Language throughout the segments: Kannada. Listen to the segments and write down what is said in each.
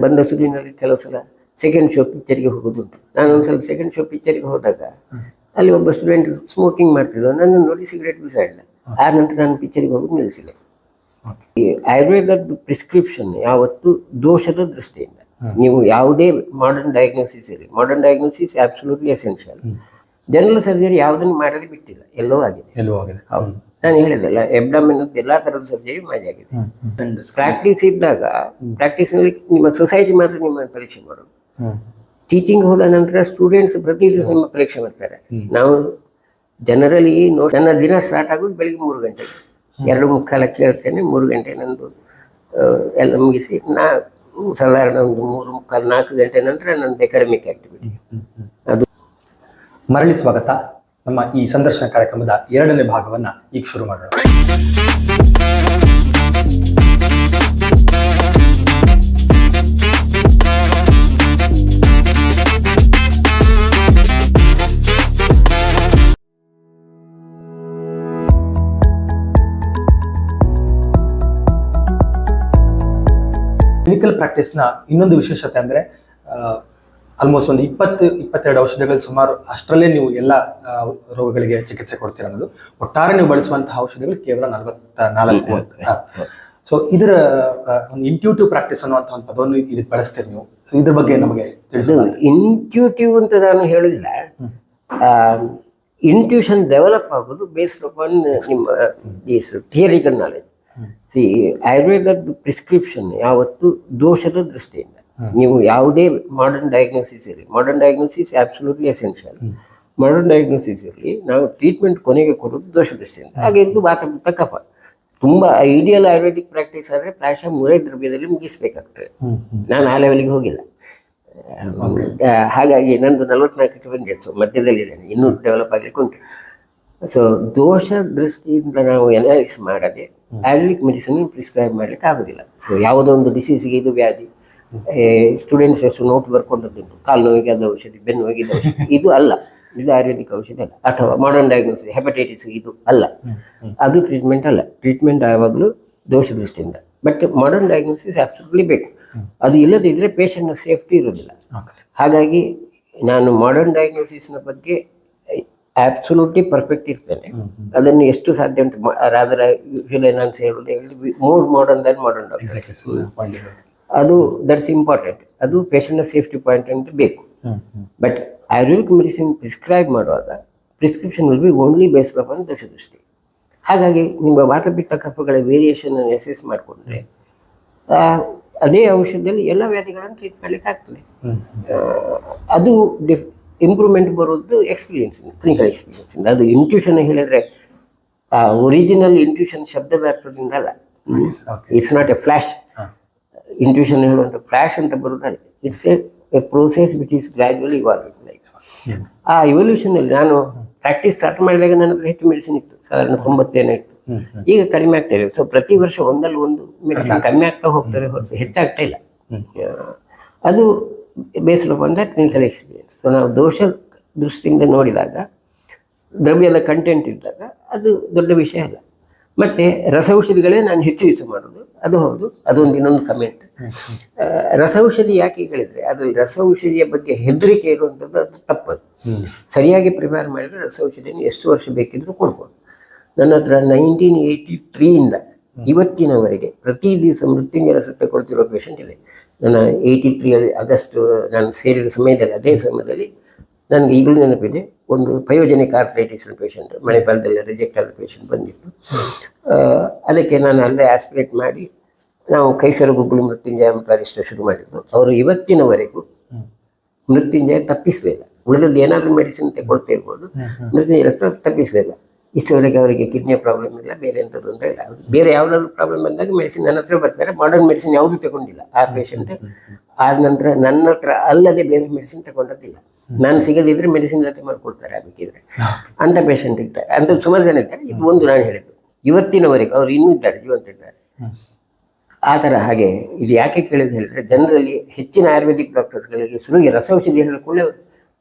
ಬಂದ ಸುರುವಿನಲ್ಲಿ ಕೆಲವು ಸಲ ಸೆಕೆಂಡ್ ಶೋ ಪಿಕ್ಚರ್ಗೆ ಹೋಗೋದುಂಟು. ನಾನು ಒಂದ್ಸಲ ಸೆಕೆಂಡ್ ಶೋ ಪಿಕ್ಚರ್ಗೆ ಹೋದಾಗ ಅಲ್ಲಿ ಒಬ್ಬ ಸ್ಟೂಡೆಂಟ್ ಸ್ಮೋಕಿಂಗ್ ಮಾಡ್ತಿದ್ದ, ನನ್ನನ್ನು ನೋಡಿ ಸಿಗರೇಟ್ ಬಿಸಾಡಿಲ್ಲ. ಆ ನಂತರ ನಾನು ಪಿಕ್ಚರ್ಗೆ ಹೋಗೋದು ನಿಲ್ಲಿಸಿದೆ. ಈ ಆಯುರ್ವೇದದ ಪ್ರಿಸ್ಕ್ರಿಪ್ಷನ್ ಯಾವತ್ತು ದೋಷದ ದೃಷ್ಟಿಯಿಂದ, ನೀವು ಯಾವುದೇ ಮಾಡರ್ನ್ ಡಯಾಗ್ನೋಸಿಸ್ ಇರಲಿ, modern diagnosis absolutely essential. General surgery ಯಾವುದನ್ನು ಮಾಡಲಿ ಬಿಟ್ಟಿಲ್ಲ, ಎಲ್ಲೋ ಆಗಿದೆ. ಹೌದು, ನಾನು ಹೇಳಿದಲ್ಲ, ಎಬ್ಡಮಿನ್ ಎಲ್ಲ ಥರದ ಸರ್ಜರಿ ಮಾಡಿ ಆಗಿದೆ. ಪ್ರಾಕ್ಟೀಸ್ ಇದ್ದಾಗ ಪ್ರಾಕ್ಟೀಸ್ನಲ್ಲಿ ನಿಮ್ಮ ಸೊಸೈಟಿ ಮಾತ್ರ ನಿಮ್ಮ ಪರೀಕ್ಷೆ ಮಾಡೋದು. ಟೀಚಿಂಗ್ ಹೋದ ನಂತರ ಸ್ಟೂಡೆಂಟ್ಸ್ ಪ್ರತಿ ದಿವಸ ನಿಮ್ಮ ಪರೀಕ್ಷೆ ಮಾಡ್ತಾರೆ. ನಾವು ಜನರಲಿ ನನ್ನ ದಿನ ಸ್ಟಾರ್ಟ್ ಆಗೋದು ಬೆಳಿಗ್ಗೆ 3 ಗಂಟೆಗೆ, 2:45 ಕೇಳ್ತೇನೆ. 3 ಗಂಟೆ ನಂದು ಎಲ್ಲ ಮುಗಿಸಿ ಸಾಧಾರಣ ಒಂದು 3:45-4 ಗಂಟೆ ನಂತರ ನಂದು ಅಕಾಡೆಮಿಕ್ ಆಕ್ಟಿವಿಟಿ. ಅದು ಮರಳಿ ಸ್ವಾಗತ. ನಮ್ಮ ಈ ಸಂದರ್ಶನ ಕಾರ್ಯಕ್ರಮದ 2ನೇ ಭಾಗವನ್ನ ಈಗ ಶುರು ಮಾಡೋಣ. ಕ್ಲಿನಿಕಲ್ ಪ್ರಾಕ್ಟೀಸ್ನ ಇನ್ನೊಂದು ವಿಶೇಷತೆ ಅಂದರೆ ಆಲ್ಮೋಸ್ಟ್ ಒಂದು 20-22 ಔಷಧಿಗಳು ಸುಮಾರು, ಅಷ್ಟರಲ್ಲೇ ನೀವು ಎಲ್ಲ ರೋಗಗಳಿಗೆ ಚಿಕಿತ್ಸೆ ಕೊಡ್ತೀರ ಅನ್ನೋದು. ಒಟ್ಟಾರೆ ನೀವು ಬಳಸುವಂತಹ ಔಷಧಿಗಳು ಕೇವಲ 44. ಸೊ ಇದರ ಒಂದು ಇಂಟ್ಯೂಟಿವ್ ಪ್ರಾಕ್ಟೀಸ್ ಅನ್ನುವಂಥ ಒಂದು ಪದವನ್ನು ಇದಕ್ಕೆ ಬಳಸ್ತೀರಿ ನೀವು. ಇದ್ರ ಬಗ್ಗೆ ನಮಗೆ ತಿಳಿಸೋದು. ಇಂಟ್ಯೂಟಿವ್ ಅಂತ ನಾನು ಹೇಳಿಲ್ಲ. ಇಂಟ್ಯೂಷನ್ ಡೆವಲಪ್ ಆಗೋದು ಬೇಸ್ಡ್ ಅಪಾನ್ ನಿಮ್ಮ ಥಿಯರಿಕಲ್ ನಾಲೆಜ್. ಸಿ, ಆಯುರ್ವೇದದ ಪ್ರಿಸ್ಕ್ರಿಪ್ಷನ್ ಯಾವತ್ತು ದೋಷದ ದೃಷ್ಟಿಯಿಂದ, ನೀವು ಯಾವುದೇ ಮಾಡರ್ನ್ ಡಯಾಗ್ನೋಸಿಸ್ ಇರಲಿ, modern diagnosis absolutely essential. Modern diagnosis ಇರಲಿ, ನಾವು ಟ್ರೀಟ್ಮೆಂಟ್ ಕೊನೆಗೆ ಕೊಡೋದು ದೋಷ ದೃಷ್ಟಿಯಿಂದ. ಹಾಗೆ ಇದು ವಾತ ಕಫ. ತುಂಬ ಐಡಿಯಲ್ ಆಯುರ್ವೇದಿಕ್ ಪ್ರಾಕ್ಟೀಸ್ ಆದರೆ ಪ್ರಾಯಶಃ 3 ದ್ರವ್ಯದಲ್ಲಿ ಮುಗಿಸ್ಬೇಕಾಗ್ತದೆ. ನಾನು ಆ ಲೆವೆಲ್ಗೆ ಹೋಗಿಲ್ಲ. ಹಾಗಾಗಿ ನಂದು 44ಕ್ಕೆ ಬಂದಿದೆ. ಸೊ ಮಧ್ಯದಲ್ಲಿದ್ದೇನೆ, ಇನ್ನೂ ಡೆವಲಪ್ ಆಗಲಿಕ್ಕೆ ಉಂಟು. ಸೊ ದೋಷ ದೃಷ್ಟಿಯಿಂದ ನಾವು ಅನಾಲಿಸ್ ಮಾಡದೆ ಆಯುರ್ವೇದಿಕ್ ಮೆಡಿಸಿನ್ ಪ್ರಿಸ್ಕ್ರೈಬ್ ಮಾಡಲಿಕ್ಕೆ ಆಗೋದಿಲ್ಲ. ಸೊ ಯಾವುದೋ ಒಂದು ಡಿಸೀಸ್ಗೆ ಇದು ವ್ಯಾಧಿ, ಸ್ಟೂಡೆಂಟ್ಸ್ ಎಷ್ಟು ನೋಟ್ ಬರ್ಕೊಂಡದ್ದುಂಟು, ಕಾಲು ನೋವಿಗೆ ಅದು ಔಷಧಿ, ಬೆನ್ನು ನೋವಿಗೆ ಇದು ಔಷಧಿ, ಇದು ಅಲ್ಲ, ಇದು ಆಯುರ್ವೇದಿಕ್ ಔಷಧಿ ಅಲ್ಲ. ಅಥವಾ ಮಾಡರ್ನ್ ಡಯಾಗ್ನೋಸಿಸ್ ಹೆಪಟೈಟಿಸ್ ಇದು ಅಲ್ಲ, ಅದು ಟ್ರೀಟ್ಮೆಂಟ್ ಅಲ್ಲ. ಟ್ರೀಟ್ಮೆಂಟ್ ಯಾವಾಗಲೂ ದೋಷ ದೃಷ್ಟಿಯಿಂದ. ಬಟ್ ಮಾಡರ್ನ್ ಡಯಾಗ್ನೋಸಿಸ್ ಆಬ್ಸಲ್ಯೂಟ್ಲಿ ಬೇಕು. ಅದು ಇಲ್ಲದಿದ್ದರೆ ಪೇಷಂಟ್ನ ಸೇಫ್ಟಿ ಇರೋದಿಲ್ಲ. ಹಾಗಾಗಿ ನಾನು ಮಾಡರ್ನ್ ಡಯಾಗ್ನೋಸಿಸ್ನ ಬಗ್ಗೆ ಆಬ್ಸಲ್ಯೂಟ್ಲಿ ಪರ್ಫೆಕ್ಟ್ ಇರ್ತೇನೆ. ಅದನ್ನು ಎಷ್ಟು ಸಾಧ್ಯ ಉಂಟು ರಾದರ ಯೂಶಲಿ ನಾನು ಹೇಳೋದು more modern than modern doctors. ಅದು ದಟ್ಸ್ ಇಂಪಾರ್ಟೆಂಟ್. ಅದು ಪೇಷಂಟ್ನ ಸೇಫ್ಟಿ ಪಾಯಿಂಟ್ ಅಂತ ಬೇಕು. ಬಟ್ ಆಯುರ್ವೇದಿಕ್ ಮೆಡಿಸಿನ್ ಪ್ರಿಸ್ಕ್ರೈಬ್ ಮಾಡುವಾಗ prescription will be only based upon ದೋಷ ದೃಷ್ಟಿ. ಹಾಗಾಗಿ ನಿಮ್ಮ ವಾತಪಿತ್ತ ಕಫಗಳ ವೇರಿಯೇಷನ್ ಅನ್ನು ಅಸೆಸ್ ಮಾಡಿಕೊಂಡ್ರೆ ಅದೇ ಔಷಧದಲ್ಲಿ ಎಲ್ಲ ವ್ಯಾಧಿಗಳನ್ನು ಟ್ರೀಟ್ ಮಾಡಲಿಕ್ಕೆ ಆಗ್ತದೆ. ಅದು ಇಂಪ್ರೂವ್ಮೆಂಟ್ ಬರೋದು ಎಕ್ಸ್ಪೀರಿಯನ್ಸಿಂದ, ಕ್ಲಿನಿಕಲ್ ಎಕ್ಸ್ಪೀರಿಯನ್ಸಿಂದ. ಅದು ಇಂಟ್ಯೂಷನ್ ಹೇಳಿದರೆ ಒರಿಜಿನಲ್ ಇಂಟ್ಯೂಷನ್ ಶಬ್ದದ ಅರ್ಥದಿಂದ ಅಲ್ಲ. It's not a flash. Intuition ಹೇಳುವಂಥ ಫ್ಲ್ಯಾಶ್ ಅಂತ ಬರೋದಲ್ಲ. It's a process which is gradually evolving. Like ಆ ಇವಲ್ಯೂಷನಲ್ಲಿ ನಾನು ಪ್ರಾಕ್ಟೀಸ್ ಸ್ಟಾರ್ಟ್ ಮಾಡಿದಾಗ ನನ್ನ ಹತ್ರ ಹೆಚ್ಚು ಮೆಡಿಸಿನ್ ಇತ್ತು, ಸಾಧಾರಣ 90 ಇತ್ತು. ಈಗ ಕಡಿಮೆ ಆಗ್ತಾ ಇದೆ. ಸೊ ಪ್ರತಿ ವರ್ಷ ಒಂದಲ್ಲ ಒಂದು ಮೆಡಿಸಿನ್ ಕಡಿಮೆ ಆಗ್ತಾ ಹೋಗ್ತಾರೆ ಹೊರತು ಹೆಚ್ಚಾಗ್ತಾ ಇಲ್ಲ. ಅದು based upon that clinical experience. So ನಾವು ದೋಷ ದೃಷ್ಟಿಯಿಂದ ನೋಡಿದಾಗ, ದ್ರವ್ಯದ ಕಂಟೆಂಟ್ ಇದ್ದಾಗ ಅದು ದೊಡ್ಡ ವಿಷಯ ಅಲ್ಲ. ಮತ್ತು ರಸೌಷಧಿಗಳೇ ನಾನು ಹೆಚ್ಚು ಯೂಸ್ ಮಾಡೋದು, ಅದು ಹೌದು, ಅದೊಂದು ಇನ್ನೊಂದು ಕಮೆಂಟ್. ರಸೌಷಧಿ ಯಾಕೆ ಹೇಳಿದರೆ ಅದರಲ್ಲಿ ರಸೌಷಧಿಯ ಬಗ್ಗೆ ಹೆದರಿಕೆ ಇರುವಂಥದ್ದು, ಅದು ತಪ್ಪದು. ಸರಿಯಾಗಿ ಪ್ರಿಪೇರ್ ಮಾಡಿದರೆ ರಸೌಷಧಿಯನ್ನು ಎಷ್ಟು ವರ್ಷ ಬೇಕಿದ್ರೂ ಕೊಡ್ಬೋದು. ನನ್ನ ಹತ್ರ 1983 ಇವತ್ತಿನವರೆಗೆ ಪ್ರತಿ ದಿವಸ ಮೃತ್ಯುಂಜಯ ರಸ ತಗೊಳ್ತಿರೋ ಪೇಷಂಟ್ ಇದೆ. ನನ್ನ 83 ಆಗಸ್ಟ್ ನಾನು ಸೇರಿದ ಸಮಯದಲ್ಲಿ, ಅದೇ ಸಮಯದಲ್ಲಿ ನನಗೆ ಈಗಲೂ ನೆನಪಿದೆ, ಒಂದು ಪಯೋಜನಿಕ್ ಆರ್ಥ್ರೈಟಿಸ್ನ ಪೇಷಂಟ್ ಮಣಿಪಾಲದಲ್ಲಿ ರಿಜೆಕ್ಟ್ ಆದ ಪೇಷಂಟ್ ಬಂದಿತ್ತು. ಅದಕ್ಕೆ ನಾನು ಅಲ್ಲೇ ಆಸ್ಪಿರೇಟ್ ಮಾಡಿ ನಾವು ಕೈಶರ ಗುಗ್ಗುಲು ಮೃತ್ಯುಂಜಯ ಮತ್ತು ಅರಿಷ್ಟ ಶುರು ಮಾಡಿದ್ದು. ಅವರು ಇವತ್ತಿನವರೆಗೂ ಮೃತ್ಯುಂಜಯ ತಪ್ಪಿಸಲಿಲ್ಲ. ಉಳಿದದ್ದು ಏನಾದರೂ ಮೆಡಿಸಿನ್ ತಗೊಳ್ತಾ ಇರ್ಬೋದು, ಮೃತ್ಯುಂಜಯ ರಸ ತಪ್ಪಿಸಲಿಲ್ಲ. ಇಷ್ಟವರೆಗೆ ಅವರಿಗೆ ಕಿಡ್ನಿಯ ಪ್ರಾಬ್ಲಮ್ ಇಲ್ಲ, ಬೇರೆ ಎಂಥ ತೊಂದರೆ ಇಲ್ಲ. ಬೇರೆ ಯಾವುದಾದ್ರು ಪ್ರಾಬ್ಲಮ್ ಬಂದಾಗ ಮೆಡಿಸಿನ್ ನನ್ನ ಹತ್ರ ಬರ್ತಾರೆ. ಮಾಡರ್ನ್ ಮೆಡಿಸಿನ್ ಯಾವುದೂ ತಗೊಂಡಿಲ್ಲ ಆ ಪೇಷಂಟ್. ಆದ ನಂತರ ನನ್ನ ಹತ್ರ ಅಲ್ಲದೆ ಬೇರೆ ಮೆಡಿಸಿನ್ ತಗೊಂಡದ್ದಿಲ್ಲ. ನಾನು ಸಿಗದಿದ್ದರೆ ಮೆಡಿಸಿನ್ ಜೊತೆ ಮಾಡಿಕೊಡ್ತಾರೆ ಆಗಬೇಕಿದ್ರೆ. ಅಂಥ ಪೇಷಂಟ್ ಇರ್ತಾರೆ, ಅಂಥದ್ದು ಸುಮಾರು ಜನ ಇದ್ದಾರೆ. ಇದು ಒಂದು ನಾನು ಹೇಳಿದ್ದು, ಇವತ್ತಿನವರೆಗೂ ಅವರು ಇನ್ನೂ ಇದ್ದಾರೆ, ಜೀವಂತ ಇದ್ದಾರೆ ಆ ಥರ. ಹಾಗೆ ಇದು ಯಾಕೆ ಕೇಳಿದ್ದು ಹೇಳಿದ್ರೆ, ಜನರಲ್ಲಿ ಹೆಚ್ಚಿನ ಆಯುರ್ವೇದಿಕ್ ಡಾಕ್ಟರ್ಸ್ಗಳಿಗೆ ಸುರುಗಿ ರಸೌಷಧಿ ಹೇಳಿಕೊಳ್ಳೆ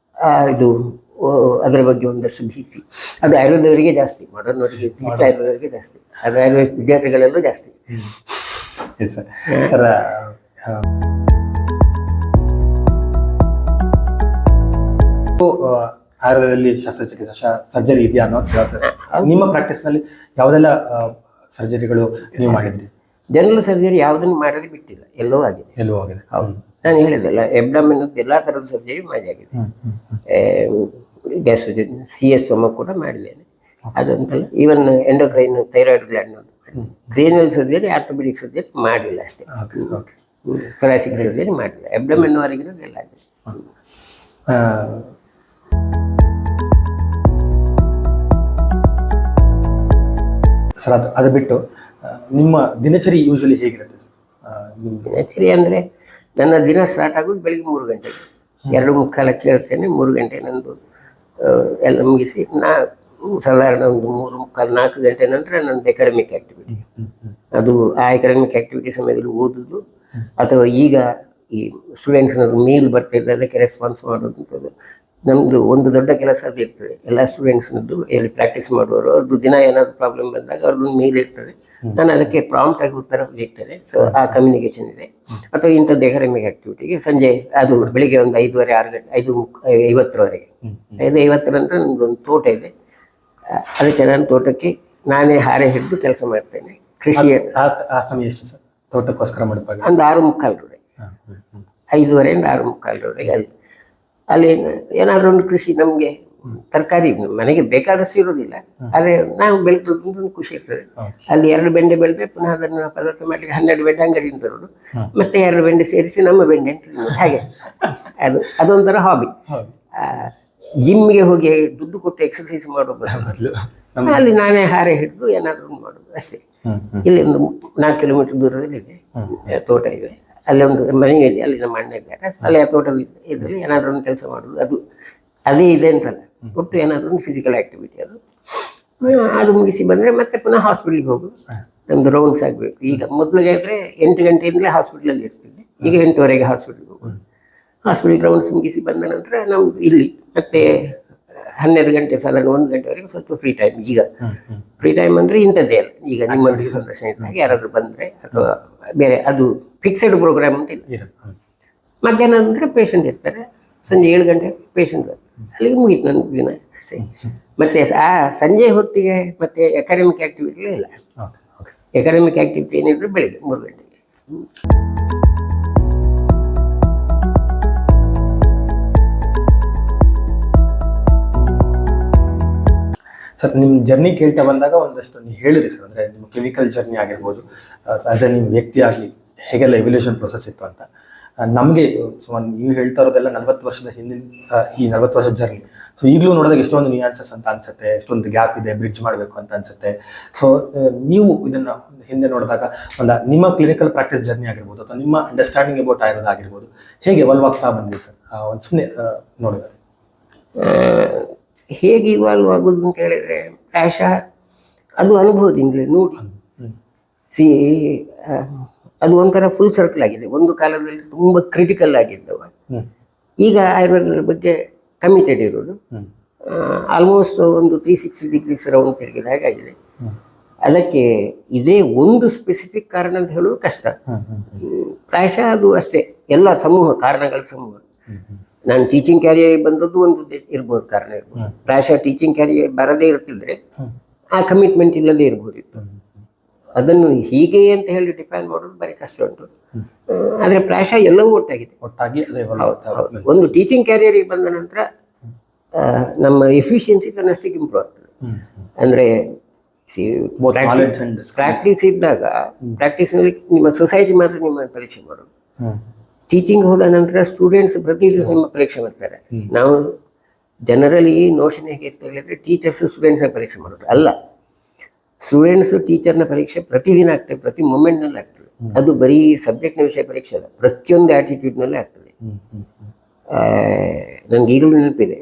ಇದು ಅದರ ಬಗ್ಗೆ ಒಂದಷ್ಟು ಭೀತಿ. ಅದು ಆಯುರ್ವೇದವರಿಗೆ ಜಾಸ್ತಿ, ಮಾಡರ್ನವರಿಗೆ ಆಯುರ್ವೇದವರಿಗೆ ಜಾಸ್ತಿ, ಅದು ಆಯುರ್ವೇದ ವಿದ್ಯಾರ್ಥಿಗಳಲ್ಲೂ ಜಾಸ್ತಿ. ಸರ್ ಆಯುರ್ವೇದದಲ್ಲಿ ಶಸ್ತ್ರಚಿಕಿತ್ಸೆ ಸರ್ಜರಿ ಇದೆಯಾ ಅನ್ನೋ ಕೇಳ್ತಾರೆ. ನಿಮ್ಮ ಪ್ರಾಕ್ಟೀಸ್ ನಲ್ಲಿ ಯಾವುದೆಲ್ಲ ಸರ್ಜರಿಗಳು ನೀವು ಮಾಡಿದ್ರಿ? ಜನರಲ್ ಸರ್ಜರಿ ಯಾವುದನ್ನು ಮಾಡದೆ ಬಿಟ್ಟಿಲ್ಲ, ಎಲ್ಲೋ ಆಗಿದೆ. ಎಲ್ಲೂ ಆಗಿದೆ. ಹೌದು, ನಾನು ಹೇಳಿದಲ್ಲ, ಎಬ್ಡಮಿನ್ ಎಲ್ಲ ಥರದ ಸರ್ಜರಿ ಮಾಡಿ ಆಗಿದೆ. ಗ್ಯಾಸ್ CS ಕೂಡ ಮಾಡಿದ್ದೇನೆ. ಅದಂತಲ್ಲ, even endocrine, thyroid gland, cranial surgery, orthopaedic surgery ಮಾಡಿಲ್ಲ ಅಷ್ಟೇ. ಥೊರಾಸಿಕ್ ಸರ್ಜರಿ ಮಾಡಿಲ್ಲ. ಎಬ್ಡಮಿನ್ ವರೆಗಿನ ಎಲ್ಲ ಆಗಿದೆ. ಸರ್, ಅದು ಬಿಟ್ಟು ನಿಮ್ಮ ದಿನಚರಿ ಯೂಶಲಿ ಹೇಗಿರುತ್ತೆ ಸರ್? ದಿನಚರಿ ಅಂದರೆ ನನ್ನ ದಿನ ಸ್ಟಾರ್ಟ್ ಆಗೋದು ಬೆಳಿಗ್ಗೆ 3 ಗಂಟೆಗೆ. 2:45 ಹೇಳ್ತೇನೆ, 3 ಗಂಟೆ ನಂದು ಎಲ್ಲ ಮುಗಿಸಿ ಸಾಧಾರಣ ಒಂದು 3:45-4 ಗಂಟೆ ನಂತರ ನನ್ನದು ಎಕಾಡೆಮಿಕ್ ಆ್ಯಕ್ಟಿವಿಟಿ. ಅದು ಆ ಎಕಾಡೆಮಿಕ್ ಆ್ಯಕ್ಟಿವಿಟಿ ಸಮಯದಲ್ಲಿ ಓದೋದು, ಅಥವಾ ಈಗ ಈ ಸ್ಟೂಡೆಂಟ್ಸ್ನದ್ದು ಮೀಲ್ ಬರ್ತಿದ್ರೆ ಅದಕ್ಕೆ ರೆಸ್ಪಾನ್ಸ್ ಮಾಡೋದಂಥದ್ದು ನಮ್ಮದು ಒಂದು ದೊಡ್ಡ ಕೆಲಸ ಅದು ಇರ್ತದೆ. ಎಲ್ಲ ಸ್ಟೂಡೆಂಟ್ಸ್ನದ್ದು ಎಲ್ಲಿ ಪ್ರಾಕ್ಟೀಸ್ ಮಾಡುವವರು ಅವ್ರದ್ದು ದಿನ ಏನಾದರೂ ಪ್ರಾಬ್ಲಮ್ ಬಂದಾಗ ಅವ್ರದ್ದು ಮೇಲ್ ಇರ್ತದೆ, ನಾನು ಅದಕ್ಕೆ ಪ್ರಾಂಪ್ಟ್ ಆಗಿ ಉತ್ತರ ನೀಡ್ತೇನೆ. ಸೊ ಆ ಕಮ್ಯುನಿಕೇಷನ್ ಇದೆ. ಅಥವಾ ಇಂಥದ್ದು ಎಕಾಡೆಮಿಕ್ ಆ್ಯಕ್ಟಿವಿಟಿಗೆ ಸಂಜೆ ಅದು ಬೆಳಿಗ್ಗೆ ಒಂದು 5:30-6 ಗಂಟೆ, 5:50ವರೆಗೆ. 5:50 ನಂತರ ನಮ್ಮದೊಂದು ತೋಟ ಇದೆ, ಅದಕ್ಕೆ ನಾನು ತೋಟಕ್ಕೆ ನಾನೇ ಹಾರೆ ಹಿಡಿದು ಕೆಲಸ ಮಾಡ್ತೇನೆ. ಕೃಷಿ ಆ ಸಮಯ ಎಷ್ಟು ಸರ್ ತೋಟಕ್ಕೋಸ್ಕರ ಮಾಡಬೇಕು? ಒಂದು 6:45 5:30 6:45 ಅಲ್ಲಿ ಏನಾದರೂ ಒಂದು ಕೃಷಿ, ನಮಗೆ ತರಕಾರಿ ಮನೆಗೆ ಬೇಕಾದಷ್ಟು ಇರೋದಿಲ್ಲ, ಆದರೆ ನಾವು ಬೆಳೆದೊಂದು ಖುಷಿ ಇರ್ತದೆ. ಅಲ್ಲಿ 2 ಬೆಂಡೆ ಬೆಳೆದ್ರೆ ಪುನಃ ಅದನ್ನು ಪದಾರ್ಥ ಮಾಡಲಿಕ್ಕೆ 12 ಬೆಂಡೆ ಅಂಗಡಿಯಿಂದ ತರೋದು, ಮತ್ತೆ 2 ಬೆಂಡೆ ಸೇರಿಸಿ ನಮ್ಮ ಬೆಂಡೆ ಅಂತ ತಿನ್ನೋದು. ಹಾಗೆ ಅದೊಂಥರ ಹಾಬಿ. ಜಿಮ್ಗೆ ಹೋಗಿ ದುಡ್ಡು ಕೊಟ್ಟು ಎಕ್ಸರ್ಸೈಸ್ ಮಾಡೋ ಬದಲು ಅಲ್ಲಿ ನಾನೇ ಹಾರೆ ಹಿಡಿದು ಏನಾದರೂ ಮಾಡೋದು ಅಷ್ಟೇ. ಇಲ್ಲಿ ಒಂದು 4 ಕಿಲೋಮೀಟರ್ ದೂರದಲ್ಲಿದೆ ತೋಟ ಇದೆ, ಅಲ್ಲಿ ಒಂದು ಮನೆ ಇದೆ, ಅಲ್ಲಿ ನಮ್ಮ ಅಣ್ಣ ಇದ್ದಾರೆ, ಅಲ್ಲಿ ಆ ತೋಟದಲ್ಲಿ ಇದರಲ್ಲಿ ಏನಾದರೂ ಒಂದು ಕೆಲಸ ಮಾಡೋದು. ಅದೇ ಇದೆ ಅಂತಲ್ಲ, ಒಟ್ಟು ಏನಾದರೂ ಒಂದು ಫಿಸಿಕಲ್ ಆ್ಯಕ್ಟಿವಿಟಿ. ಅದು ಮುಗಿಸಿ ಬಂದರೆ ಮತ್ತೆ ಪುನಃ ಹಾಸ್ಪಿಟ್ಲಿಗೆ ಹೋಗೋದು. ನಮ್ಮದು ರೌಂಡ್ಸ್ ಆಗಬೇಕು. ಈಗ ಮೊದಲಿಗೆ ಆದರೆ 8 ಗಂಟೆಯಿಂದಲೇ ಹಾಸ್ಪಿಟ್ಲಲ್ಲಿ ಇರ್ತಿದ್ದೆ, ಈಗ 8:15 ಹಾಸ್ಪಿಟ್ಲಿಗೆ ಹೋಗೋದು. ಹಾಸ್ಪಿಟಲ್ ರೌಂಡ್ಸ್ ಮುಗಿಸಿ ಬಂದ ನಂತರ ನಮ್ಮದು ಇಲ್ಲಿ ಮತ್ತೆ 12 ಗಂಟೆ, ಸಾಧಾರಣ 1 ಗಂಟೆವರೆಗೆ ಸ್ವಲ್ಪ ಫ್ರೀ ಟೈಮ್. ಈಗ ಫ್ರೀ ಟೈಮ್ ಅಂದರೆ ಇಂಥದ್ದೇ ಅಲ್ಲ, ಈಗ ನಿಮ್ಮೊಂದಿಗೆ ಸಂದರ್ಶನ ಇದ್ದಾಗ ಯಾರಾದರೂ ಬಂದರೆ ಅಥವಾ ಬೇರೆ, ಅದು ಫಿಕ್ಸೆಡ್ ಪ್ರೋಗ್ರಾಮ್ ಅಂತ ಇಲ್ಲ. ಮಧ್ಯಾಹ್ನ ನಂತರ ಪೇಷಂಟ್ ಇರ್ತಾರೆ, ಸಂಜೆ 7 ಗಂಟೆ ಪೇಷಂಟ್ ಬರ್ತಾರೆ, ಅಲ್ಲಿಗೆ ಮುಗೀತು ನನ್ನ ದಿನ ಅಷ್ಟೇ. ಮತ್ತು ಆ ಸಂಜೆ ಹೊತ್ತಿಗೆ ಮತ್ತೆ ಎಕಾಡೆಮಿಕ್ ಆ್ಯಕ್ಟಿವಿಟಿ ಇಲ್ಲ. ಎಕಾಡೆಮಿಕ್ ಆ್ಯಕ್ಟಿವಿಟಿ ಏನಿದ್ರು ಬೆಳಿಗ್ಗೆ 3 ಗಂಟೆಗೆ. ಸರ್, ನಿಮ್ಮ ಜರ್ನಿ ಕೇಳ್ತಾ ಬಂದಾಗ ಒಂದಷ್ಟು ನೀವು ಹೇಳಿರಿ ಸರ್, ಅಂದರೆ ನಿಮ್ಮ ಕ್ಲಿನಿಕಲ್ ಜರ್ನಿ ಆಗಿರ್ಬೋದು, ಆ್ಯಸ್ ಎ ನಿಮ್ಮ ವ್ಯಕ್ತಿಯಾಗಿ ಹೇಗೆಲ್ಲ ಎವ್ಲ್ಯೂಷನ್ ಪ್ರೊಸೆಸ್ ಇತ್ತು ಅಂತ. ನಮಗೆ ಸುಮಾರು ನೀವು ಹೇಳ್ತಾ ಇರೋದೆಲ್ಲ 40 ವರ್ಷದ ಹಿಂದಿನ ಈ 40 ವರ್ಷದ ಜರ್ನಿ. ಸೊ ಈಗಲೂ ನೋಡಿದಾಗ ಎಷ್ಟೊಂದು ನ್ಯೂಯಾನ್ಸಸ್ ಅಂತ ಅನ್ಸುತ್ತೆ, ಎಷ್ಟೊಂದು ಗ್ಯಾಪ್ ಇದೆ, ಬ್ರಿಡ್ಜ್ ಮಾಡಬೇಕು ಅಂತ ಅನ್ಸುತ್ತೆ. ಸೊ ನೀವು ಇದನ್ನು ಹಿಂದೆ ನೋಡಿದಾಗ ಒಂದು ನಿಮ್ಮ ಕ್ಲಿನಿಕಲ್ ಪ್ರಾಕ್ಟೀಸ್ ಜರ್ನಿ ಆಗಿರ್ಬೋದು, ಅಥವಾ ನಿಮ್ಮ ಅಂಡರ್ಸ್ಟ್ಯಾಂಡಿಂಗ್ ಅಬೌಟ್ ಆಯುರ್ವೇದ ಆಗಿರ್ಬೋದು, ಹೇಗೆ ಎವಾಲ್ವ್ ಆಗ್ತಾ ಬಂದಿದೆ ಸರ್? ಒಂದು ಸುಮ್ಮನೆ ನೋಡಿದ್ರೆ ಹೇಗೆ ಇವಾಲ್ವ್ ಆಗೋದು ಅಂತ ಹೇಳಿದರೆ ಪ್ರಾಯಶಃ ಅದು ಅನುಭವದಿಂದಲೇ ನೋಡಿ. ಅದು ಒಂಥರ ಫುಲ್ ಸರ್ಕಲ್ ಆಗಿದೆ. ಒಂದು ಕಾಲದಲ್ಲಿ ತುಂಬ ಕ್ರಿಟಿಕಲ್ ಆಗಿದ್ದವ, ಈಗ ಆಯುರ್ವೇದದ ಬಗ್ಗೆ ಕಮಿಟೆಡ್ ಇರೋದು. ಆಲ್ಮೋಸ್ಟ್ ಒಂದು 360 ಡಿಗ್ರೀಸ್ ರೌಂಡ್ ತಿರುಗಿದ ಹಾಗಾಗಿದೆ. ಅದಕ್ಕೆ ಇದೇ ಒಂದು ಸ್ಪೆಸಿಫಿಕ್ ಕಾರಣ ಅಂತ ಹೇಳೋದು ಕಷ್ಟ. ಪ್ರಾಯಶಃ ಅದು ಅಷ್ಟೇ, ಎಲ್ಲ ಸಮೂಹ ಕಾರಣಗಳ ಸಮೂಹ. ನಾನು ಟೀಚಿಂಗ್ ಕ್ಯಾರಿಯರ್ ಬಂದದ್ದು ಒಂದು ಇರ್ಬೋದು, ಕಾರಣ ಇರ್ಬೋದು. ಪ್ರಾಯಶಃ ಟೀಚಿಂಗ್ ಕ್ಯಾರಿಯರ್ ಬರದೇ ಇರ್ತಿದ್ರೆ ಆ ಕಮಿಟ್ಮೆಂಟ್ ಇಲ್ಲದೇ ಇರ್ಬೋದಿತ್ತು. ಅದನ್ನು ಹೀಗೆ ಅಂತ ಹೇಳಿ ಡಿಫೈನ್ ಮಾಡೋದು ಬರೀ ಕಷ್ಟ ಉಂಟು. ಆದರೆ ಪ್ರಾಯಶಃ ಎಲ್ಲವೂ ಒಟ್ಟಾಗಿದೆ. ಒಂದು ಟೀಚಿಂಗ್ ಕ್ಯಾರಿಯರಿಗೆ ಬಂದ ನಂತರ ನಮ್ಮ ಎಫಿಷಿಯನ್ಸಿ ತನ್ನಷ್ಟಕ್ಕೆ ಇಂಪ್ರೂವ್ ಆಗ್ತದೆ. ಅಂದರೆ ಪ್ರಾಕ್ಟೀಸ್ ಇದ್ದಾಗ ಪ್ರಾಕ್ಟೀಸ್ನಲ್ಲಿ ನಿಮ್ಮ ಸೊಸೈಟಿ ಮಾತ್ರ ನಿಮ್ಮನ್ನು ಪರೀಕ್ಷೆ ಮಾಡೋದು. ಟೀಚಿಂಗ್ ಹೋದ ನಂತರ ಸ್ಟೂಡೆಂಟ್ಸ್ ಪ್ರತಿ ದಿವಸ ನಿಮ್ಮ ಪರೀಕ್ಷೆ ಮಾಡ್ತಾರೆ. ನಾವು ಜನರಲಿ ನೋಷನ್ ಹೇಗೆ ಅಂತ ಹೇಳಿದ್ರೆ ಟೀಚರ್ಸ್ ಸ್ಟೂಡೆಂಟ್ಸ್ನ ಪರೀಕ್ಷೆ ಮಾಡೋದು ಅಲ್ಲ. ಸ್ಟೂಡೆಂಟ್ಸ್ ಟೀಚರ್ನ ಪರೀಕ್ಷೆ ಪ್ರತಿದಿನ ಆಗ್ತದೆ, ಪ್ರತಿ ಮೂಮೆಂಟ್ನಲ್ಲಿ ಆಗ್ತದೆ. ಅದು ಬರೀ ಸಬ್ಜೆಕ್ಟ್ನ ವಿಷಯ ಪರೀಕ್ಷೆ ಅಲ್ಲ, ಪ್ರತಿಯೊಂದು ಆ್ಯಟಿಟ್ಯೂಡ್ನಲ್ಲೇ ಆಗ್ತದೆ. ನನಗೆ ಈಗಲೂ ನೆನಪಿದೆ,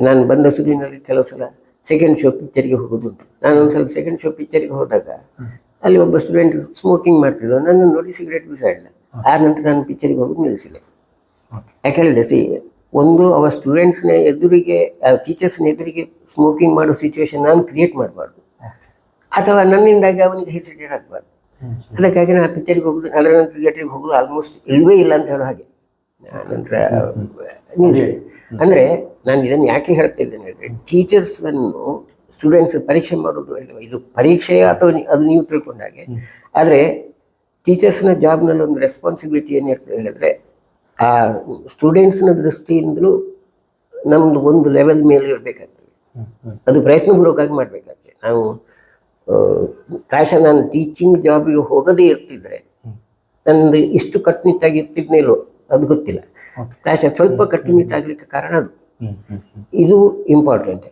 ನಾನು ಬಂದ ಸುದ್ದಿನಲ್ಲಿ ಕೆಲವು ಸಲ ಸೆಕೆಂಡ್ ಶೋ ಪಿಕ್ಚರಿಗೆ ಹೋಗೋದುಂಟು. ನಾನು ಒಂದು ಸಲ ಸೆಕೆಂಡ್ ಶೋ ಪಿಕ್ಚರಿಗೆ ಹೋದಾಗ ಅಲ್ಲಿ ಒಬ್ಬ ಸ್ಟೂಡೆಂಟ್ ಸ್ಮೋಕಿಂಗ್ ಮಾಡ್ತಿದ್ದ, ನನ್ನನ್ನು ನೋಡಿ ಸಿಗರೇಟ್ ಬಿಸಾಡಿಲ್ಲ. ಆ ನಂತರ ನಾನು ಪಿಕ್ಚರಿಗೆ ಹೋಗೋದು ನಿಲ್ಲಿಸಿಲ್ಲ. ಯಾಕೆ ಹೇಳಿದೆ, ಒಂದು ಅವ ಸ್ಟೂಡೆಂಟ್ಸ್ನ ಎದುರಿಗೆ, ಟೀಚರ್ಸ್ನ ಎದುರಿಗೆ ಸ್ಮೋಕಿಂಗ್ ಮಾಡೋ ಸಿಚುವೇಶನ್ ನಾನು ಕ್ರಿಯೇಟ್ ಮಾಡಬಾರ್ದು, ಅಥವಾ ನನ್ನಿಂದಾಗಿ ಅವನಿಗೆ ಹೆಸಿಟೇಟ್ ಆಗಬಾರ್ದು. ಅದಕ್ಕಾಗಿ ನಾನು ಪಿಕ್ಚರಿಗೆ ಹೋಗೋದು, ಅದರ ನಂತರ ಥಿಯೇಟ್ರಿಗೆ ಹೋಗೋದು ಆಲ್ಮೋಸ್ಟ್ ಇಲ್ಲವೇ ಇಲ್ಲ ಅಂತ ಹೇಳೋ ಹಾಗೆ ನಂತರ ನಿಲ್ಲಿಸಿದೆ. ಅಂದರೆ ನಾನು ಇದನ್ನು ಯಾಕೆ ಹೇಳ್ತಿದ್ದೇನೆ ಅಂದರೆ ಟೀಚರ್ಸನ್ನು ಸ್ಟೂಡೆಂಟ್ಸ್ ಪರೀಕ್ಷೆ ಮಾಡೋದು ಅಲ್ವಾ, ಇದು ಪರೀಕ್ಷೆ ಅಥವಾ ಅದು ನೀವು ತಿಳ್ಕೊಂಡಾಗೆ. ಆದರೆ ಟೀಚರ್ಸ್ನ ಜಾಬ್ನಲ್ಲಿ ಒಂದು ರೆಸ್ಪಾನ್ಸಿಬಿಲಿಟಿ ಏನಿರ್ತದೆ ಹೇಳಿದ್ರೆ ಆ ಸ್ಟೂಡೆಂಟ್ಸ್ನ ದೃಷ್ಟಿಯಿಂದಲೂ ನಮ್ಮದು ಒಂದು ಲೆವೆಲ್ ಮೇಲೆ ಇರಬೇಕಾಗ್ತದೆ. ಅದು ಪ್ರಯತ್ನಪೂರ್ವಕವಾಗಿ ಮಾಡಬೇಕಾಗ್ತದೆ. ನಾವು ಪ್ರಾಯಶಃ ನಾನು ಟೀಚಿಂಗ್ ಜಾಬಿಗೆ ಹೋಗದೇ ಇರ್ತಿದ್ರೆ ನನ್ನದು ಇಷ್ಟು ಕಟ್ಟುನಿಟ್ಟಾಗಿ ಇರ್ತಿದ್ನೇಲೋ ಅದು ಗೊತ್ತಿಲ್ಲ. ಪ್ರಾಯಶಃ ಸ್ವಲ್ಪ ಕಟ್ಟುನಿಟ್ಟಾಗಲಿಕ್ಕೆ ಕಾರಣ ಅದು. ಇದು ಇಂಪಾರ್ಟೆಂಟ್.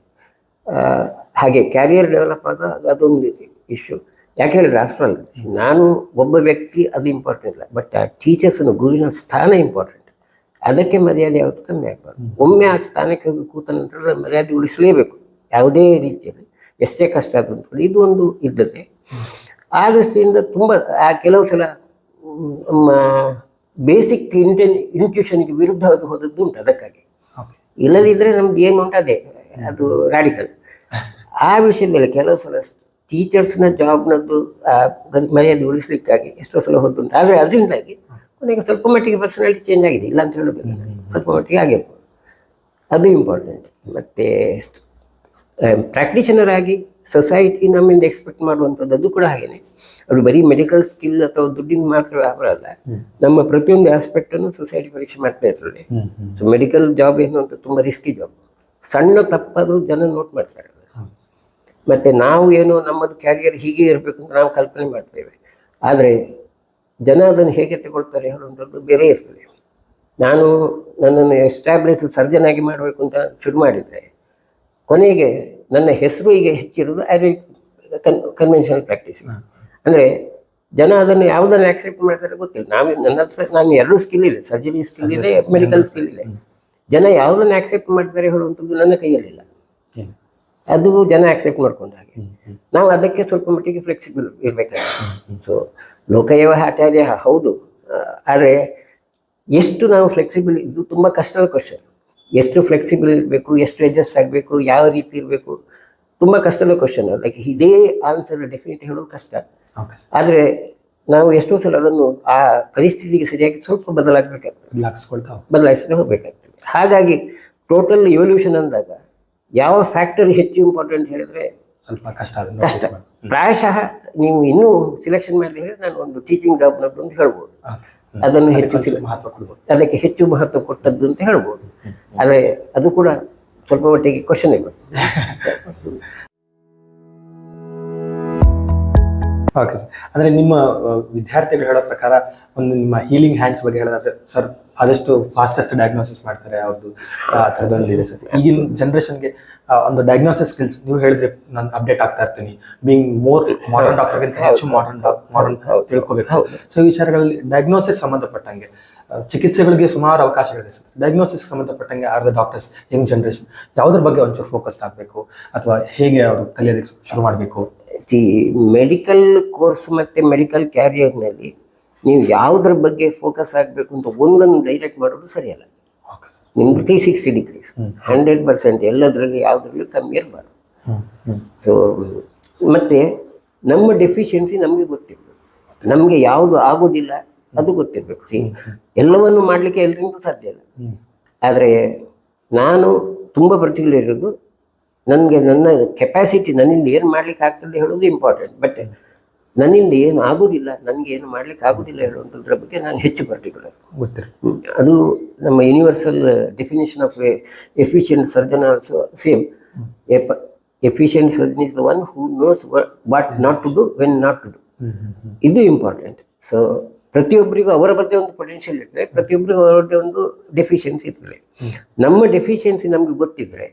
ಹಾಗೆ ಕ್ಯಾರಿಯರ್ ಡೆವಲಪ್ ಆಗ ಅದೊಂದು ಇಶ್ಯೂ. ಯಾಕೆ ಹೇಳಿದ್ರೆ ಆಫ್ಟರ್ ಆಲ್ ನಾನು ಒಬ್ಬ ವ್ಯಕ್ತಿ ಅದು ಇಂಪಾರ್ಟೆಂಟ್ ಇಲ್ಲ, ಬಟ್ ಆ ಟೀಚರ್ಸ್ನ ಗುರುವಿನ ಸ್ಥಾನ ಇಂಪಾರ್ಟೆಂಟ್. ಅದಕ್ಕೆ ಮರ್ಯಾದೆ ಯಾವತ್ತು ಕಮ್ಮಿ ಆಗಬಾರ್ದು. ಒಮ್ಮೆ ಆ ಸ್ಥಾನಕ್ಕೆ ಹೋಗಿ ಕೂತ ನಂತರ ಮರ್ಯಾದೆ ಉಳಿಸಲೇಬೇಕು ಯಾವುದೇ ರೀತಿಯಲ್ಲಿ, ಎಷ್ಟೇ ಕಷ್ಟ ಆದರೂ. ಇದು ಒಂದು ಇದ್ದದೆ. ಆ ದೃಷ್ಟಿಯಿಂದ ತುಂಬ ಕೆಲವು ಸಲ ನಮ್ಮ ಬೇಸಿಕ್ ಇಂಟ್ಯೂಷನ್ಗೆ ವಿರುದ್ಧವಾಗಿ ಹೋದದ್ದು ಉಂಟು. ಅದಕ್ಕಾಗಿ ಇಲ್ಲದಿದ್ದರೆ ನಮ್ದು ಏನು ಉಂಟು ಅದೇ, ಅದು ರಾಡಿಕಲ್. ಆ ವಿಷಯದಲ್ಲಿ ಕೆಲವು ಸಲ ಟೀಚರ್ಸ್ನ ಜಾಬ್ನದ್ದು ಮರ್ಯಾದೆ ಉಳಿಸ್ಲಿಕ್ಕಾಗಿ ಎಷ್ಟೋ ಸಲ ಹೋದುಂಟು. ಆದರೆ ಅದರಿಂದಾಗಿ ಕೊನೆಗೆ ಸ್ವಲ್ಪ ಮಟ್ಟಿಗೆ ಪರ್ಸನಾಲಿಟಿ ಚೇಂಜ್ ಆಗಿದೆ, ಇಲ್ಲ ಅಂತ ಹೇಳೋದಿಲ್ಲ, ಸ್ವಲ್ಪ ಮಟ್ಟಿಗೆ ಆಗಿರ್ಬೋದು. ಅದು ಇಂಪಾರ್ಟೆಂಟ್. ಮತ್ತು ಪ್ರಾಕ್ಟಿಷನರ್ ಆಗಿ ಸೊಸೈಟಿ ನಮ್ಮಿಂದ ಎಕ್ಸ್ಪೆಕ್ಟ್ ಮಾಡುವಂಥದ್ದು ಅದು ಕೂಡ ಹಾಗೇನೆ. ಅದು ಬರೀ ಮೆಡಿಕಲ್ ಸ್ಕಿಲ್ ಅಥವಾ ದುಡ್ಡಿನ ಮಾತ್ರ ಬರಲ್ಲ, ನಮ್ಮ ಪ್ರತಿಯೊಂದು ಆಸ್ಪೆಕ್ಟನ್ನು ಸೊಸೈಟಿ ಪರೀಕ್ಷೆ ಮಾಡ್ತಾ ಇರ್ತದೆ. ಸೊ ಮೆಡಿಕಲ್ ಜಾಬ್ ಏನು ಅಂತ ತುಂಬ ರಿಸ್ಕಿ ಜಾಬ್. ಸಣ್ಣ ತಪ್ಪಾದರೂ ಜನ ನೋಟ್ ಮಾಡ್ತಾರೆ. ಮತ್ತು ನಾವು ಏನೋ ನಮ್ಮದು ಕ್ಯಾರಿಯರ್ ಹೀಗೆ ಇರಬೇಕು ಅಂತ ನಾವು ಕಲ್ಪನೆ ಮಾಡ್ತೇವೆ, ಆದರೆ ಜನ ಅದನ್ನು ಹೇಗೆ ತಗೊಳ್ತಾರೆ ಹೇಳುವಂಥದ್ದು ಬೇರೆ ಇರ್ತದೆ. ನಾನು ನನ್ನನ್ನು ಎಸ್ಟಾಬ್ಲಿಷ್ ಸರ್ಜನ್ ಆಗಿ ಮಾಡಬೇಕು ಅಂತ ಶುರು ಮಾಡಿದರೆ ಕೊನೆಗೆ ನನ್ನ ಹೆಸರು ಈಗ ಹೆಚ್ಚಿರೋದು ಕನ್ವೆನ್ಷನಲ್ ಪ್ರಾಕ್ಟೀಸ್. ಅಂದರೆ ಜನ ಅದನ್ನು ಯಾವುದನ್ನು ಆಕ್ಸೆಪ್ಟ್ ಮಾಡ್ತಾರೆ ಗೊತ್ತಿಲ್ಲ. ನನ್ನ ಹತ್ರ ನಾನು 2 ಸ್ಕಿಲ್ ಇದೆ, ಸರ್ಜರಿ ಸ್ಕಿಲ್ ಇದೆ, ಮೆಡಿಕಲ್ ಸ್ಕಿಲ್ ಇದೆ. ಜನ ಯಾವುದನ್ನು ಆಕ್ಸೆಪ್ಟ್ ಮಾಡ್ತಾರೆ ಹೇಳುವಂಥದ್ದು ನನ್ನ ಕೈಯಲ್ಲಿಲ್ಲ. ಅದು ಜನ ಆಕ್ಸೆಪ್ಟ್ ಮಾಡ್ಕೊಂಡು ಹಾಗೆ ನಾವು ಅದಕ್ಕೆ ಸ್ವಲ್ಪ ಮಟ್ಟಿಗೆ ಫ್ಲೆಕ್ಸಿಬಲ್ ಇರಬೇಕಾಗುತ್ತೆ. ಸೊ ಲೋಕಯವ ಆಚಾರ್ಯ ಹೌದು, ಆದರೆ ಎಷ್ಟು ನಾವು ಫ್ಲೆಕ್ಸಿಬಲ್, ಇದು ತುಂಬ ಕಷ್ಟದ ಕ್ವಶನ್. ಎಷ್ಟು ಫ್ಲೆಕ್ಸಿಬಲ್ ಇರಬೇಕು, ಎಷ್ಟು ಅಡ್ಜಸ್ಟ್ ಆಗಬೇಕು, ಯಾವ ರೀತಿ ಇರಬೇಕು, ತುಂಬ ಕಷ್ಟದ ಕ್ವಶನ್. ಲೈಕ್ ಇದೇ ಆನ್ಸರ್ ಡೆಫಿನೆಟ್ ಹೇಳೋದು ಕಷ್ಟ. ಆದರೆ ನಾವು ಎಷ್ಟೋ ಸಲ ಅದನ್ನು ಆ ಪರಿಸ್ಥಿತಿಗೆ ಸರಿಯಾಗಿ ಸ್ವಲ್ಪ ಬದಲಾಯಿಸ್ಕೊಂಡು ಹೋಗ್ಬೇಕಾಗ್ತದೆ. ಹಾಗಾಗಿ ಟೋಟಲ್ ಇವಲ್ಯೂಷನ್ ಅಂದಾಗ ಯಾವ ಫ್ಯಾಕ್ಟರ್ ಹೆಚ್ಚು ಇಂಪಾರ್ಟೆಂಟ್ ಹೇಳಿದ್ರೆ ಸ್ವಲ್ಪ ಕಷ್ಟ. ಪ್ರಾಯಶಃ ನೀವು ಇನ್ನೂ ಸಿಲೆಕ್ಷನ್ ಮಾಡಿ ಹೇಳಿದ್ರೆ ನಾನು ಒಂದು ಟೀಚಿಂಗ್ ಜಾಬ್ನದ್ದು ಅಂತ ಹೇಳ್ಬೋದು, ಅದನ್ನು ಹೆಚ್ಚು ಮಹತ್ವ ಕೊಡ್ಬೋದು, ಅದಕ್ಕೆ ಹೆಚ್ಚು ಮಹತ್ವ ಕೊಟ್ಟದ್ದು ಅಂತ ಹೇಳ್ಬೋದು. ಆದರೆ ಅದು ಕೂಡ ಸ್ವಲ್ಪ ಮಟ್ಟಿಗೆ ಕ್ವಶನ್ ಇಲ್ಲ. Okay sir. ಅಂದರೆ ನಿಮ್ಮ ವಿದ್ಯಾರ್ಥಿಗಳು ಹೇಳೋ ಪ್ರಕಾರ ಒಂದು ನಿಮ್ಮ ಹೀಲಿಂಗ್ ಹ್ಯಾಂಡ್ಸ್ ಬಗ್ಗೆ ಹೇಳೋದಾದ್ರೆ ಸರ್ ಆದಷ್ಟು ಫಾಸ್ಟೆಸ್ಟ್ ಡಯಾಗ್ನೋಸಿಸ್ ಮಾಡ್ತಾರೆ, ಅವ್ರದ್ದು ಆ ಥರದೊಂದು ಇದೆ ಸರ್. ಈಗಿನ ಜನ್ರೇಷನ್ಗೆ ಒಂದು ಡಯಾಗ್ನೋಸಿಸ್ ಸ್ಕಿಲ್ಸ್ ನೀವು ಹೇಳಿದ್ರೆ ನಾನು ಅಪ್ಡೇಟ್ ಆಗ್ತಾ ಇರ್ತೀನಿ, ಬೀಯಿಂಗ್ ಮೋರ್ ಮಾಡರ್ನ್ ಡಾಕ್ಟರ್ಗಿಂತ ಹೆಚ್ಚು ಮಾಡರ್ನ್ ತಿಳ್ಕೋಬೇಕು. ಸೊ ಈ ವಿಚಾರಗಳಲ್ಲಿ ಡಯಾಗ್ನೋಸಿಸ್ ಸಂಬಂಧಪಟ್ಟಂಗೆ ಚಿಕಿತ್ಸೆಗಳಿಗೆ ಸುಮಾರು ಅವಕಾಶಗಳಿದೆ ಸರ್. ಡಯಾಗ್ನೋಸಿಸ್ ಸಂಬಂಧಪಟ್ಟಂಗೆ are the doctors Young generation ಯಾವುದ್ರ ಬಗ್ಗೆ ಒಂಚೂರು ಫೋಕಸ್ ಆಗಬೇಕು ಅಥವಾ ಹೇಗೆ ಅವರು ಕಲಿಯೋದಕ್ಕೆ ಶುರು ಮಾಡಬೇಕು? ಮೆಡಿಕಲ್ ಕೋರ್ಸ್ ಮತ್ತು ಮೆಡಿಕಲ್ ಕ್ಯಾರಿಯರ್ನಲ್ಲಿ ನೀವು ಯಾವುದ್ರ ಬಗ್ಗೆ ಫೋಕಸ್ ಆಗಬೇಕು ಅಂತ ಒಂದನ್ನು ಡೈರೆಕ್ಟ್ ಮಾಡೋದು ಸರಿಯಲ್ಲ. ನಿಮ್ದು 360 ಡಿಗ್ರೀಸ್ 100% ಎಲ್ಲದರಲ್ಲಿ ಯಾವುದ್ರಲ್ಲೂ ಕಮ್ಮಿ ಇರಬಾರ್ದು. ಸೊ ಮತ್ತು ನಮ್ಮ ಡೆಫಿಷಿಯನ್ಸಿ ನಮಗೆ ಗೊತ್ತಿರಬೇಕು, ನಮಗೆ ಯಾವುದು ಆಗೋದಿಲ್ಲ ಅದು ಗೊತ್ತಿರಬೇಕು. ಎಲ್ಲವನ್ನು ಮಾಡಲಿಕ್ಕೆ ಎಲ್ರಿಗೂ ಸಾಧ್ಯ ಇಲ್ಲ. ಆದರೆ ನಾನು ತುಂಬ ಪರ್ಟಿಕ್ಯುಲರ್ ಇರೋದು ನನಗೆ ನನ್ನ ಕೆಪಾಸಿಟಿ, ನನ್ನಿಂದ ಏನು ಮಾಡ್ಲಿಕ್ಕೆ ಆಗ್ತದೆ ಹೇಳೋದು ಇಂಪಾರ್ಟೆಂಟ್. ಬಟ್ ನನ್ನಿಂದ ಏನು ಆಗೋದಿಲ್ಲ, ನನಗೆ ಏನು ಮಾಡ್ಲಿಕ್ಕೆ ಆಗೋದಿಲ್ಲ ಹೇಳುವಂಥದ್ರ ಬಗ್ಗೆ ನಾನು ಹೆಚ್ಚು ಪರ್ಟಿಕ್ಯುಲರ್. ಅದು ನಮ್ಮ universal definition of efficient surgeon also same. Efficient surgeon is the one who knows what not to do when not to do. ಇದು ಇಂಪಾರ್ಟೆಂಟ್. ಸೊ ಪ್ರತಿಯೊಬ್ಬರಿಗೂ ಅವರ ಬಗ್ಗೆ ಒಂದು ಪೊಟೆನ್ಷಿಯಲ್ ಇರ್ತದೆ, ಪ್ರತಿಯೊಬ್ಬರಿಗೂ ಅವರದ್ದೇ ಒಂದು ಡೆಫಿಷಿಯನ್ಸಿ ಇರ್ತದೆ. ನಮ್ಮ ಡೆಫಿಷಿಯನ್ಸಿ ನಮಗೆ ಗೊತ್ತಿದ್ದರೆ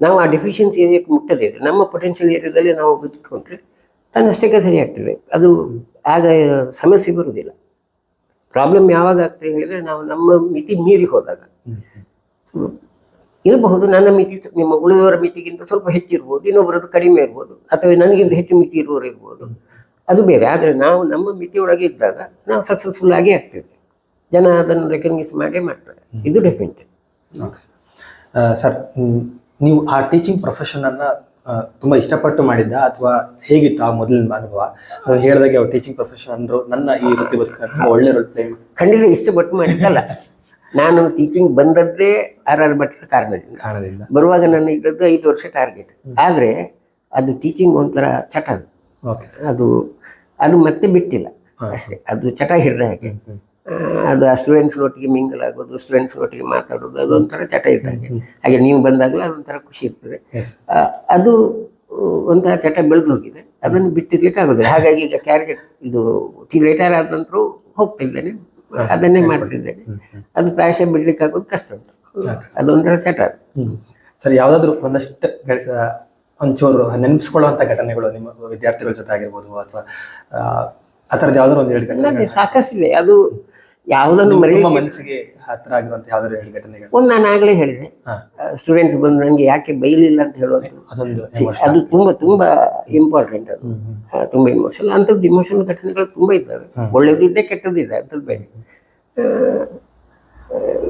ನಾವು ಆ ಡೆಫಿಷಿಯನ್ಸಿ ಏರಿಯಾಕ್ಕೆ ಮುಟ್ಟದೇ ಇದ್ರೆ ನಮ್ಮ ಪೊಟೆನ್ಷಿಯಲ್ ಏರಿಯಾದಲ್ಲಿ ನಾವು ಬದುಕಿಕೊಂಡ್ರೆ ತನ್ನಷ್ಟಕ್ಕೆ ಸರಿ ಆಗ್ತದೆ. ಅದು ಆಗ ಸಮಸ್ಯೆ ಬರುವುದಿಲ್ಲ. ಪ್ರಾಬ್ಲಮ್ ಯಾವಾಗ ಆಗ್ತದೆ ಹೇಳಿದರೆ ನಾವು ನಮ್ಮ ಮಿತಿ ಮೀರಿ ಹೋದಾಗ. ಇರಬಹುದು ನನ್ನ ಮಿತಿ ನಿಮ್ಮ ಉಳಿದವರ ಮಿತಿಗಿಂತ ಸ್ವಲ್ಪ ಹೆಚ್ಚಿರ್ಬೋದು, ಇನ್ನೊಬ್ಬರದ್ದು ಕಡಿಮೆ ಇರ್ಬೋದು, ಅಥವಾ ನನಗಿಂತ ಹೆಚ್ಚು ಮಿತಿ ಇರುವವರು ಇರ್ಬೋದು, ಅದು ಬೇರೆ. ಆದರೆ ನಾವು ನಮ್ಮ ಮಿತಿಯೊಳಗೆ ಇದ್ದಾಗ ನಾವು ಸಕ್ಸಸ್ಫುಲ್ ಆಗೇ ಆಗ್ತೇವೆ. ಜನ ಅದನ್ನು ರೆಕಗ್ನೈಸ್ ಮಾಡೇ ಮಾಡ್ತಾರೆ. ಇದು ಡೆಫಿನೆಟ್. ಸರ್, ನೀವು ಆ ಟೀಚಿಂಗ್ ಪ್ರೊಫೆಷನನ್ನು ತುಂಬ ಇಷ್ಟಪಟ್ಟು ಮಾಡಿದ್ದ ಅಥವಾ ಹೇಗಿತ್ತು ಆ ಮೊದಲಿನ ಅನುಭವ? ಅದು ಹೇಳಿದಾಗೆ ಅವ್ರು ಟೀಚಿಂಗ್ ಪ್ರೊಫೆಷನ್ ಅಂದರು ನನ್ನ ಈ ವೃತ್ತಿ ಬದುಕಿನ ಒಳ್ಳೆ ರೋಲ್ ಪ್ಲೇ. ಖಂಡಿತ ಇಷ್ಟಪಟ್ಟು ಮಾಡಿದ್ದಲ್ಲ, ನಾನು ಟೀಚಿಂಗ್ ಬಂದದ್ದೇ RR ಭಟ್ರ ಕಾರಣದಿಂದ. ಬರುವಾಗ ನನ್ನ ಇದ್ದದ್ದು 5 ವರ್ಷ ಟಾರ್ಗೆಟ್. ಆದರೆ ಅದು ಟೀಚಿಂಗ್ ಒಂಥರ ಚಟ, ಅದು ಅದು ಮತ್ತೆ ಬಿಟ್ಟಿಲ್ಲ ಅಷ್ಟೇ. ಅದು ಚಟ ಹಿಡಿದ ಹಾಗೆ, ಅದು ಆ ಸ್ಟೂಡೆಂಟ್ಸ್ನೊಟ್ಟಿಗೆ ಮಿಂಗಲ್ ಆಗೋದು, ಸ್ಟೂಡೆಂಟ್ಸ್ನೊಟ್ಟಿಗೆ ಮಾತಾಡೋದು, ಅದೊಂಥರ ಚಟ ಇದ್ದ ಹಾಗೆ. ಹಾಗೆ ನೀವು ಬಂದಾಗಲೂ ಅದೊಂಥರ ಖುಷಿ ಇರ್ತದೆ. ಅದು ಒಂಥರ ಚಟ ಬೆಳೆದು ಹೋಗಿದೆ, ಅದನ್ನು ಬಿಟ್ಟಿರ್ಲಿಕ್ಕೆ ಆಗೋದಿಲ್ಲ. ಹಾಗಾಗಿ ಈಗ ಕ್ಯಾರಿಯರ್ ಇದು ರಿಟೈರ್ ಆದ ನಂತರ ಹೋಗ್ತಿದ್ದೇನೆ, ಅದನ್ನೇ ಮಾಡ್ತಿದ್ದೇನೆ. ಅದು ಪ್ರಾಯಶಃ ಬಿಡ್ಲಿಕ್ಕೆ ಆಗೋದು ಕಷ್ಟ ಉಂಟು, ಅದೊಂಥರ ಚಟ. ಸರಿ, ಯಾವುದಾದ್ರೂ ಒಂದಷ್ಟು ಒಂಚೂರು ನೆನಪಿಸ್ಕೊಳ್ಳುವಂಥ ಘಟನೆಗಳು ನಿಮ್ಮ ವಿದ್ಯಾರ್ಥಿಗಳ ಜೊತೆ ಆಗಿರ್ಬೋದು, ಅಥವಾ ಆ ಥರದ್ದು ಯಾವ್ದಾದ್ರು ಒಂದು 2 ಘಟನೆ ಸಾಕಷ್ಟಿದೆ. ಅದು ಯಾವುದನ್ನು ಮನಸ್ಸಿಗೆ ಹತ್ರ ಆಗಿರುವಂಥ ಯಾವ್ದಾದ್ರು 2 ಘಟನೆಗಳು? ಒಂದು ನಾನು ಆಗಲೇ ಹೇಳಿದೆ, ಸ್ಟೂಡೆಂಟ್ಸ್ ಬಂದು ನನಗೆ ಯಾಕೆ ಬೈಲಿಲ್ಲ ಅಂತ ಹೇಳೋದು, ಅದು ತುಂಬಾ ತುಂಬಾ ಇಂಪಾರ್ಟೆಂಟ್. ಅದು ತುಂಬಾ ಇಮೋಷನಲ್. ಅಂಥದ್ದು ಇಮೋಷನಲ್ ಘಟನೆಗಳು ತುಂಬಾ ಇದ್ದಾವೆ, ಒಳ್ಳೇದಿದೆ ಕೆಟ್ಟದ್ದಿದೆ, ಅಂಥದ್ದು ಬೇಡ.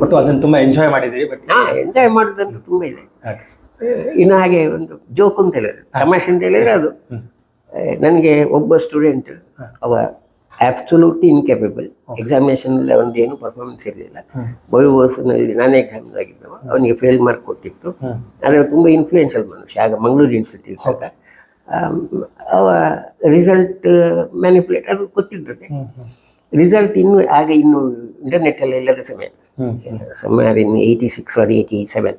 ಒಟ್ಟು ಅದನ್ನು ತುಂಬಾ ಎಂಜಾಯ್ ಮಾಡಿದ್ದೀರಿ? ಎಂಜಾಯ್ ಮಾಡೋದಂತೂ ತುಂಬಾ ಇದೆ. ಇನ್ನು ಹಾಗೆ ಒಂದು ಜೋಕ್ ಅಂತ ಹೇಳಿದ್ರೆ, ತಮಾಷೆ ಅಂತ ಹೇಳಿದ್ರೆ, ಅದು ನನಗೆ ಒಬ್ಬ ಸ್ಟೂಡೆಂಟ್, ಅವ ಆಬ್ಸಲ್ಯೂಟ್ಲಿ ಇನ್ಕ್ಯಾಪಬಲ್, ಎಕ್ಸಾಮಿನೇಷನ್ ಒಂದು ಏನು ಪರ್ಫಾರ್ಮೆನ್ಸ್ ಇರಲಿಲ್ಲ. ನಲ್ಲಿ ನಾನೇ ಎಕ್ಸಾಮ್ ಆಗಿದ್ದವ, ಅವನಿಗೆ ಫೇಲ್ ಮಾರ್ಕ್ ಕೊಟ್ಟಿತ್ತು. ಆದರೆ ತುಂಬ ಇನ್ಫ್ಲೂಯೆನ್ಷಿಯಲ್ ಮನುಷ್ಯ. ಆಗ ಮಂಗಳೂರು ಇನ್ಸ್ಟಿಟ್ಯೂಟ್ ಆಗ ಅವ ರಿಸಲ್ಟ್ ಮ್ಯಾನಿಪುಲೇಟ್ ಅದು ಗೊತ್ತಿರ್ತದೆ. ರಿಸಲ್ಟ್ ಇನ್ನು ಇಂಟರ್ನೆಟ್ಟಲ್ಲಿ ಇಲ್ಲದ ಸಮಯ, ಸುಮಾರು ಇನ್ನು 86 or 87.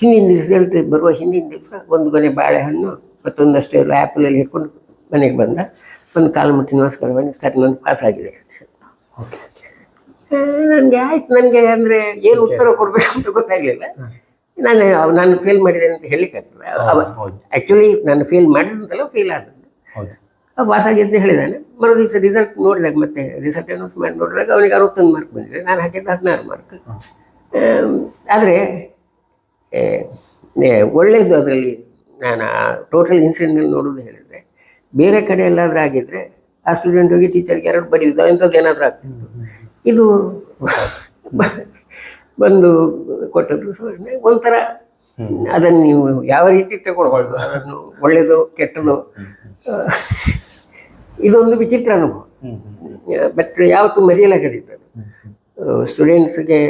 ಹಿಂದಿನ ರಿಸಲ್ಟ್ ಬರುವ ಹಿಂದಿನ ದಿವಸ ಒಂದು ಗೊನೆ ಬಾಳೆಹಣ್ಣು ಮತ್ತೊಂದಷ್ಟು ಎಲ್ಲ ಆ್ಯಪಲಲ್ಲಿ ಹಿಡ್ಕೊಂಡು ಮನೆಗೆ ಬಂದ. ಒಂದು ಕಾಲು ಮುಟ್ಟಿ ನಮಸ್ಕಾರ ಮಾಡಿ, ಸರ್ ನಾನು ಪಾಸ್ ಆಗಿದೆ. ನನಗೆ ಆಯ್ತು, ನನಗೆ ಅಂದರೆ ಏನು ಉತ್ತರ ಕೊಡಬೇಕು ಅಂತ ಗೊತ್ತಾಗಲಿಲ್ಲ. ನಾನು ಫೇಲ್ ಮಾಡಿದೆ ಅಂತ ಹೇಳಿಕ್ಕಾಗ್ತದೆ. ಆ್ಯಕ್ಚುಲಿ ನಾನು ಫೇಲ್ ಮಾಡಿದಂತಲ್ಲ, ಫೇಲ್ ಆದದ್ದು. ಪಾಸ್ ಆಗಿದೆ ಅಂತ ಹೇಳಿದ್ದಾನೆ. ಮರು ದಿವಸ ರಿಸಲ್ಟ್ ನೋಡಿದಾಗ, ಮತ್ತೆ ರಿಸಲ್ಟ್ ಅನೌನ್ಸ್ ಮಾಡಿ ನೋಡಿದಾಗ ಅವನಿಗೆ 61 ಮಾರ್ಕ್ ಬಂದಿದೆ, ನಾನು ಹಾಕಿದ್ದು 16 ಮಾರ್ಕ್. ಆದರೆ ಒಳ್ಳೆಯದು ಅದರಲ್ಲಿ, ನಾನು ಆ ಟೋಟಲ್ ಇನ್ಸಿಡೆಂಟಲ್ಲಿ ನೋಡೋದು ಹೇಳಿದರೆ, ಬೇರೆ ಕಡೆ ಎಲ್ಲಾದರೂ ಆಗಿದ್ದರೆ ಆ ಸ್ಟೂಡೆಂಟ್ ಹೋಗಿ ಟೀಚರ್ಗೆ 2 ಬಡಿಯೋದು, ಅಂಥದ್ದು ಏನಾದರೂ ಆಗ್ತಿತ್ತು. ಇದು ಬಂದು ಕೊಟ್ಟದ್ದು ಒಂಥರ, ಅದನ್ನು ನೀವು ಯಾವ ರೀತಿ ತಗೊಳ್ಬಾರ್ದು, ಅದನ್ನು ಒಳ್ಳೆಯದು ಕೆಟ್ಟದು, ಇದೊಂದು ವಿಚಿತ್ರ ಅನುಭವ. ಬಟ್ ಯಾವತ್ತೂ ಮರೆಯಲಾಗದಿದ್ದದು. ಸ್ಟೂಡೆಂಟ್ಸ್ಗೆ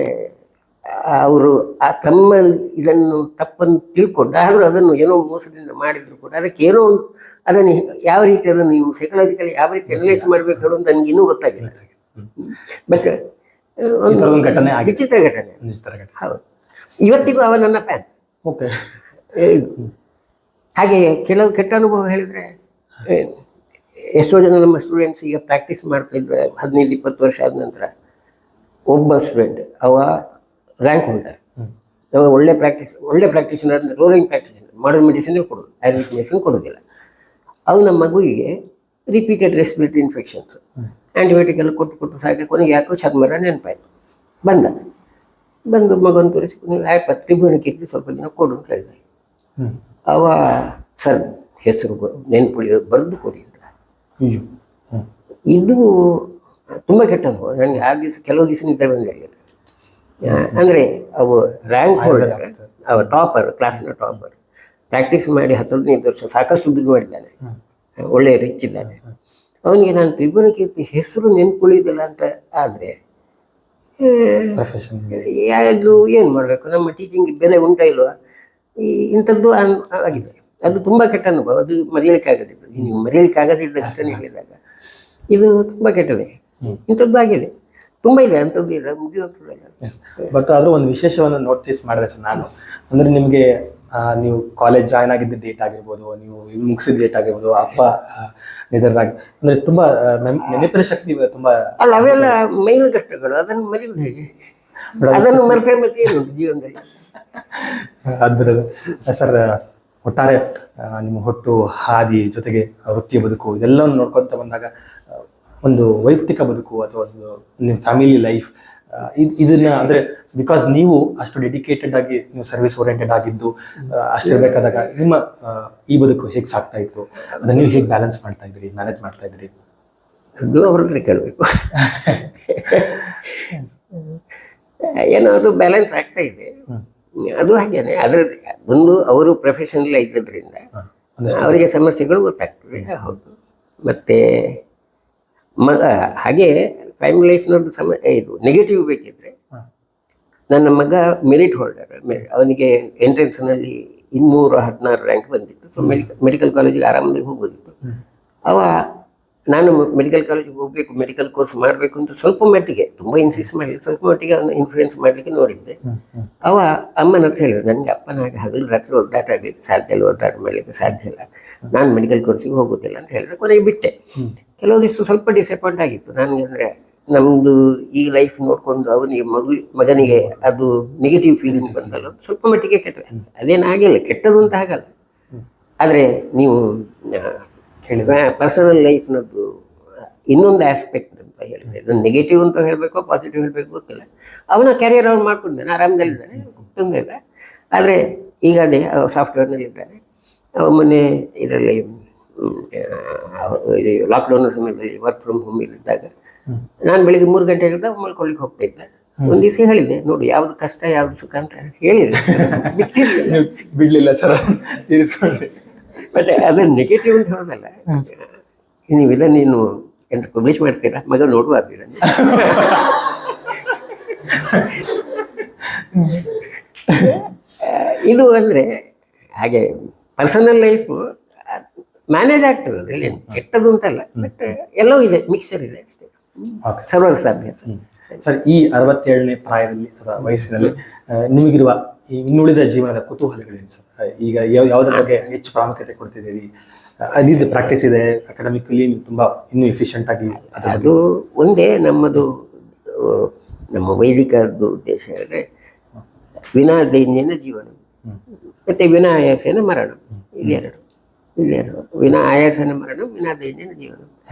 ಅವರು ಆ ತಮ್ಮ ಇದನ್ನು ತಪ್ಪನ್ನು ತಿಳ್ಕೊಂಡು, ಆದರೂ ಅದನ್ನು ಏನೋ ಮೋಸದಿಂದ ಮಾಡಿದ್ರು ಕೂಡ ಅದಕ್ಕೇನೋ ಒಂದು, ಅದನ್ನು ಯಾವ ರೀತಿ ಅದನ್ನು ನೀವು ಸೈಕಲಾಜಿಕಲಿ ಯಾವ ರೀತಿ ಅನಲೈಸ್ ಮಾಡಬೇಕು ಹೇಳೋದು ನನಗೆ ಇನ್ನೂ ಗೊತ್ತಾಗಿಲ್ಲ. ಬಟ್ ಒಂದು ಘಟನೆ, ವಿಚಿತ್ರ ಘಟನೆ. ಹೌದು, ಇವತ್ತಿಗೂ ಅವ ನನ್ನ ಫ್ಯಾನ್. ಓಕೆ. ಹಾಗೆ ಕೆಲವು ಕೆಟ್ಟ ಅನುಭವ ಹೇಳಿದರೆ, ಎಷ್ಟೋ ಜನ ನಮ್ಮ ಸ್ಟೂಡೆಂಟ್ಸ್ ಈಗ ಪ್ರಾಕ್ಟೀಸ್ ಮಾಡ್ತಾ ಇದ್ದಾರೆ 15-20 ವರ್ಷ ಆದ ನಂತರ. ಒಬ್ಬ ಸ್ಟೂಡೆಂಟ್ ಅವ ರ್ಯಾಂಕ್ ಹೋಲ್ಡರ್, ಅವಾಗ ಒಳ್ಳೆ ಪ್ರಾಕ್ಟೀಷನರ್ ಅಂದರೆ ರೋಲಿಂಗ್ ಪ್ರಾಕ್ಟೀಷನರ್, ಮಾಡರ್ನ್ ಮೆಡಿಸಿನ್ ಕೊಡೋದು, ಆಯುರ್ವೇದಿಕ್ ಮೆಡಿಸಿನ್ ಕೊಡೋದಿಲ್ಲ. ನಮ್ಮ ಮಗುವಿಗೆ ರಿಪೀಟೆಡ್ ರೆಸ್ಪಿರೇಟರಿ ಇನ್ಫೆಕ್ಷನ್ಸ್, ಆ್ಯಂಟಿಬಯೋಟಿಕ್ ಎಲ್ಲ ಕೊಟ್ಟು ಸಾಕೆ, ಕೊನೆಗೆ ಯಾಕೋ ಚರ್ಮರ ನೆನಪಾಯಿತು. ಬಂದು ಮಗನ ತೋರಿಸಿ, ನೀವು ಆಯ್ತು ತ್ರಿಭುವನ ಕೀರ್ತಿ ಸ್ವಲ್ಪ ದಿನ ಕೊಡು ಅಂತ ಹೇಳಿದೆ. ಅವ ಸರ್ ಹೆಸರು ನೆನಪುಳಿಯೋದು ಬರೆದು ಕೊಡಿ ಅಂತ. ಇದು ತುಂಬ ಕೆಟ್ಟ ಅನುಭವ ನನಗೆ. ಆ ದಿವಸ ಕೆಲವು ದಿವಸ ನಿದ್ದೆ ಬಂದಿರಲಿಲ್ಲ. ಅಂದರೆ ಅವು ರ್ಯಾಂಕ್ ಹೋಲ್ಡರ್, ಅವ ಟಾಪರ್, ಕ್ಲಾಸಿನ ಟಾಪರ್, ಪ್ರಾಕ್ಟೀಸ್ ಮಾಡಿ 10-15 ವರ್ಷ ಸಾಕಷ್ಟು ದುಡ್ಡು ಮಾಡಿದ್ದಾನೆ, ಒಳ್ಳೆ ರಿಚ್ ಇದ್ದಾನೆ. ಅವನಿಗೆ ನಾನು ತ್ರಿಭುವನ ಕೀರ್ತಿ ಹೆಸರು ನೆನ್ಪುಳಿಯೋದಿಲ್ಲ ಅಂತ ಆದರೆ ಯಾರು ಏನು ಮಾಡಬೇಕು? ನಮ್ಮ ಟೀಚಿಂಗ್ ಬೆಲೆ ಉಂಟ ಇಲ್ವಾ? ಇಂಥದ್ದು ಆಗಿದೆ. ಅದು ತುಂಬ ಕೆಟ್ಟ ಅನುಭವ, ಅದು ಮರೆಯಲಿಕ್ಕೆ ಆಗೋದಿಲ್ಲ. ನೀವು ಮರೆಯಲಿಕ್ಕೆ ಆಗೋದಿಲ್ಲ ಘಟನೆ ಹೇಳಿದಾಗ ಇದು ತುಂಬ ಕೆಟ್ಟದೆ. ಇಂಥದ್ದು ಆಗಿದೆ, ತುಂಬ ಇದೆ ಅಂಥದ್ದು ಇಲ್ಲ, ಮುಗಿಯುವಂಥದ್ದಲ್ಲ. ಬಟ್ ಆದರೂ ಒಂದು ವಿಶೇಷವನ್ನು ನೋಟಿಸ್ ಮಾಡಿದೆ ಸರ್ ನಾನು. ಅಂದರೆ ನಿಮಗೆ ನೀವು ಕಾಲೇಜ್ ಜಾಯ್ನ್ ಆಗಿದ್ದ ಡೇಟ್ ಆಗಿರ್ಬೋದು, ನೀವು ಮುಗಿಸಿದ ಡೇಟ್ ಆಗಿರ್ಬೋದು, ಅಪ್ಪ ನಿಧನರಾಗಿ, ಅಂದರೆ ತುಂಬ ನೆನಪಿನ ಶಕ್ತಿ ತುಂಬ ಅಲ್ಲ. ಅವೆಲ್ಲ ಮೈಲು ಕಷ್ಟಗಳು, ಅದನ್ನು ಮರೆಯುವುದು ಹೇಗೆ? ಅದನ್ನು ಮರೆತರೆ ಮತ್ತೆ ಏನು ಜೀವನದಲ್ಲಿ? ಅದ್ರದ್ದು ಸರ್, ಒಟ್ಟಾರೆ ನಿಮ್ಮ ಹುಟ್ಟು ಹಾದಿ ಜೊತೆಗೆ ವೃತ್ತಿ ಬದುಕು ಇದೆಲ್ಲವನ್ನು ನೋಡ್ಕೊತ ಬಂದಾಗ ಒಂದು ವೈಯಕ್ತಿಕ ಬದುಕು ಅಥವಾ ಒಂದು ನಿಮ್ಮ ಫ್ಯಾಮಿಲಿ ಲೈಫ್, ಇದನ್ನ ಅಂದರೆ ಬಿಕಾಸ್ ನೀವು ಅಷ್ಟು ಡೆಡಿಕೇಟೆಡ್ ಆಗಿ ನೀವು ಸರ್ವಿಸ್ ಓರಿಯೆಂಟೆಡ್ ಆಗಿದ್ದು ಅಷ್ಟಿರಬೇಕಾದಾಗ ನಿಮ್ಮ ಈ ಬದುಕು ಹೇಗೆ ಸಾಗ್ತಾ ಇತ್ತು, ಅದನ್ನು ನೀವು ಹೇಗೆ ಬ್ಯಾಲೆನ್ಸ್ ಮಾಡ್ತಾ ಇದ್ರಿ, ಮ್ಯಾನೇಜ್ ಮಾಡ್ತಾ ಇದ್ರಿ? ಅದು ಅವ್ರ ಹತ್ರ ಕೇಳಬೇಕು. ಏನೋ ಅದು ಬ್ಯಾಲೆನ್ಸ್ ಆಗ್ತಾ ಇದೆ, ಅದು ಹಾಗೇನೆ. ಅದರ ಒಂದು ಅವರು ಪ್ರೊಫೆಷನಲ್ ಇದ್ದದ್ರಿಂದ ಅವರಿಗೆ ಸಮಸ್ಯೆಗಳು ಗೊತ್ತಾಗ್ತದೆ. ಹೌದು. ಮತ್ತು ಹಾಗೆ ಫ್ಯಾಮಿಲಿ ಲೈಫ್ನದ್ದು ಇದು ನೆಗೆಟಿವ್ ಬೇಕಿದ್ರೆ ನನ್ನ ಮಗ ಮೆರಿಟ್ ಹೋಲ್ಡರ್, ಅವನಿಗೆ ಎಂಟ್ರೆನ್ಸ್ನಲ್ಲಿ 216 ರ್ಯಾಂಕ್ ಬಂದಿತ್ತು. ಸೊ ಮೆಡಿಕಲ್ ಕಾಲೇಜಿಗೆ ಆರಾಮಾಗಿ ಹೋಗೋದಿತ್ತು. ಅವ ನಾನು ಮೆಡಿಕಲ್ ಕಾಲೇಜಿಗೆ ಹೋಗಬೇಕು, ಮೆಡಿಕಲ್ ಕೋರ್ಸ್ ಮಾಡಬೇಕು ಅಂತ ಸ್ವಲ್ಪ ಮಟ್ಟಿಗೆ, ತುಂಬ ಇನ್ಸಿಸ್ಟ್ ಮಾಡಲಿಲ್ಲ, ಸ್ವಲ್ಪ ಮಟ್ಟಿಗೆ ಅವನು ಇನ್ಫ್ಲೂಯೆನ್ಸ್ ಮಾಡಲಿಕ್ಕೆ ನೋಡಿದ್ದೆ. ಅವ ಅಮ್ಮನ ಹತ್ರ ಹೇಳಿದ್ರು, ನನಗೆ ಅಪ್ಪನಾಗಿ ಹಗಲು ರಾತ್ರಿ ಒದ್ದಾಟ ಆಗಲಿಕ್ಕೆ ಸಾಧ್ಯ ಇಲ್ಲ, ಒದ್ದಾಟ ಮಾಡಲಿಕ್ಕೆ ಸಾಧ್ಯ ಇಲ್ಲ, ನಾನು ಮೆಡಿಕಲ್ ಕೋರ್ಸಿಗೆ ಹೋಗೋದಿಲ್ಲ ಅಂತ ಹೇಳಿದ್ರೆ ಕೊನೆಗೆ ಬಿಟ್ಟೆ. ಕೆಲವು ದಿವಸ ಸ್ವಲ್ಪ ಡಿಸಪಾಯಿಂಟ್ ಆಗಿತ್ತು ನನಗೆ. ಅಂದರೆ ನಮ್ಮದು ಈ ಲೈಫ್ ನೋಡಿಕೊಂಡು ಅವನಿಗೆ ಮಗನಿಗೆ ಅದು ನೆಗೆಟಿವ್ ಫೀಲಿಂಗ್ ಬಂದಲ್ಲ, ಸ್ವಲ್ಪ ಮಟ್ಟಿಗೆ ಕೆಟ್ಟ. ಅದೇನಾಗಿಲ್ಲ, ಕೆಟ್ಟದು ಅಂತ ಆಗಲ್ಲ. ಆದರೆ ನೀವು ಪರ್ಸನಲ್ ಲೈಫ್ನದ್ದು ಇನ್ನೊಂದು ಆಸ್ಪೆಕ್ಟ್ ಅಂತ ಹೇಳಿದ್ರೆ, ನಾನು ನೆಗೆಟಿವ್ ಅಂತ ಹೇಳಬೇಕು ಪಾಸಿಟಿವ್ ಹೇಳಬೇಕು ಗೊತ್ತಿಲ್ಲ. ಅವನ ಕ್ಯಾರಿಯರ್ ಅವ್ನು ಮಾಡ್ಕೊಂಡಿದ್ದಾನೆ, ಆರಾಮದಲ್ಲಿದ್ದಾನೆ, ತೊಂದರೆ ಇಲ್ಲ. ಆದರೆ ಈಗ ಅದೇ ಸಾಫ್ಟ್ವೇರ್ನಲ್ಲಿದ್ದಾನೆ. ಮೊನ್ನೆ ಇದರಲ್ಲಿ ಲಾಕ್ಡೌನ್ ಸಮಯದಲ್ಲಿ ವರ್ಕ್ ಫ್ರಮ್ ಹೋಮ್ ಇದ್ದಾಗ ನಾನು ಬೆಳಿಗ್ಗೆ 3 ಗಂಟೆಗಿದ್ದ ಮಲ್ಕೊಳ್ಳಿಕ್ಕೆ ಹೋಗ್ತಾ ಇದ್ದೆ. ಒಂದು ದಿವಸ ಹೇಳಿದ್ದೆ, ನೋಡು ಯಾವ್ದು ಕಷ್ಟ ಯಾವ್ದು ಸುಖ ಅಂತ ಹೇಳಿದೆ, ಬಿಡ್ಲಿಲ್ಲ ಸರ್, ತೀರಿಸ್ಕೊಂಡ್ರಿ. ಬಟ್ ಅದನ್ನು ನೆಗೆಟಿವ್ ಅಂತ ಹೇಳೋದಲ್ಲ. ನೀವೆಲ್ಲ ನೀನು ಎಂತ ಪಬ್ಲಿಷ್ ಮಾಡ್ತೀರಾ, ಮಗ ನೋಡುವಾಗ್ತೀರ. ಇದು ಅಂದರೆ ಹಾಗೆ ಪರ್ಸನಲ್ ಲೈಫು ಮ್ಯಾನೇಜ್ ಆಗ್ತದೆ, ಅದರಲ್ಲಿ ಕೆಟ್ಟದ್ದು ಅಂತಲ್ಲ, ಬಟ್ ಎಲ್ಲವೂ ಇದೆ, ಮಿಕ್ಸರ್ ಇದೆ ಅಷ್ಟೇ, ಸರ್ವರ ಸಾಧ್ಯ. ಸರ್, ಈ 67ನೇ ಪ್ರಾಯದಲ್ಲಿ ಅಥವಾ ವಯಸ್ಸಿನಲ್ಲಿ ನಿಮಗಿರುವ ಈ ಇನ್ನುಳಿದ ಜೀವನದ ಕುತೂಹಲಗಳೇನು ಸರ್? ಈಗ ಯಾವುದ್ರ ಬಗ್ಗೆ ಹೆಚ್ಚು ಪ್ರಾಮುಖ್ಯತೆ ಕೊಡ್ತಿದ್ದೀರಿ? ಅದಿದ್ದು ಪ್ರಾಕ್ಟೀಸ್ ಇದೆ, ಅಕಾಡೆಮಿಕಲಿ ನೀವು ತುಂಬ ಇನ್ನೂ ಎಫಿಷಿಯೆಂಟ್ ಆಗಿ ಅದು ಒಂದೇ ನಮ್ಮದು. ನಮ್ಮ ವೈದಿಕದ್ದು ಉದ್ದೇಶ ಹೇಳಿದ್ರೆ ವಿನಾ ದೈನ್ಯನ ಜೀವನ ಮತ್ತು ವಿನಾ ಆಯಾಸನ ಮರಣ, ಇಲ್ಲೆರಡು. ವಿನಾ ಆಯಾಸನ ಮರಣ, ವಿನಾ ದೈನ್ಯನ ಜೀವನ.